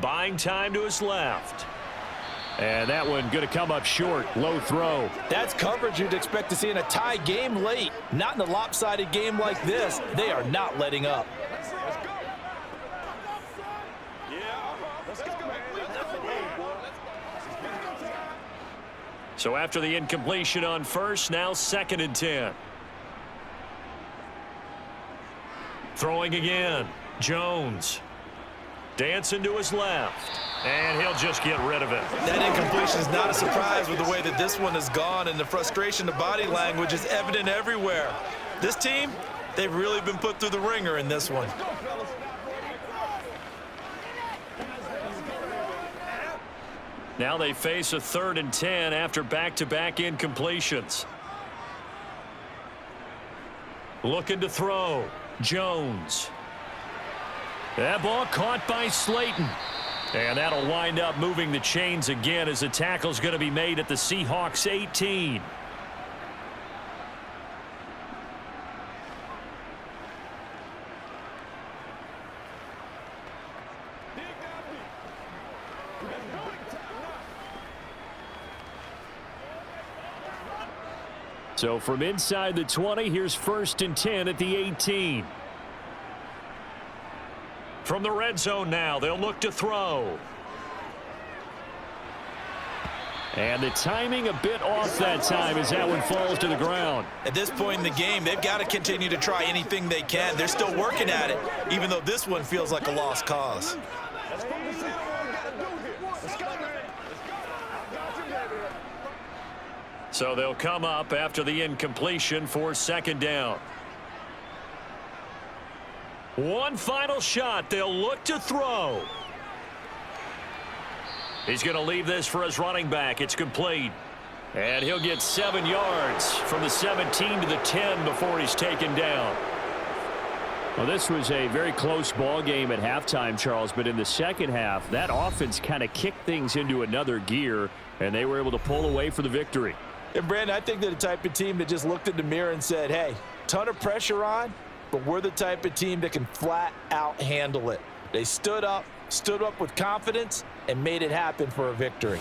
Buying time to his left. And that one going to come up short. Low throw. That's coverage you'd expect to see in a tie game late. Not in a lopsided game like this. They are not letting up. Let's go. Yeah. Let's go, man. So after the incompletion on first, now 2nd and 10. Throwing again. Jones. Dancing to his left. And he'll just get rid of it. That incompletion is not a surprise with the way that this one has gone, and the frustration, the body language is evident everywhere. This team, they've really been put through the ringer in this one. Now they face a 3rd and 10 after back-to-back incompletions. Looking to throw. Jones. That ball caught by Slayton. And that'll wind up moving the chains again as the tackle's going to be made at the Seahawks 18. So from inside the 20, here's 1st and 10 at the 18. From the red zone now, they'll look to throw. And the timing a bit off that time as that one falls to the ground. At this point in the game, they've got to continue to try anything they can. They're still working at it, even though this one feels like a lost cause. Let's go. We see what we got to do here. Let's go, man. Let's go. I got you, baby. So they'll come up after the incompletion for 2nd down. One final shot. They'll look to throw. He's going to leave this for his running back. It's complete. And he'll get 7 yards from the 17 to the 10 before he's taken down. Well, this was a very close ball game at halftime, Charles, but in the second half, that offense kind of kicked things into another gear, and they were able to pull away for the victory. And, Brandon, I think they're the type of team that just looked in the mirror and said, hey, ton of pressure on, but we're the type of team that can flat out handle it. They stood up with confidence, and made it happen for a victory.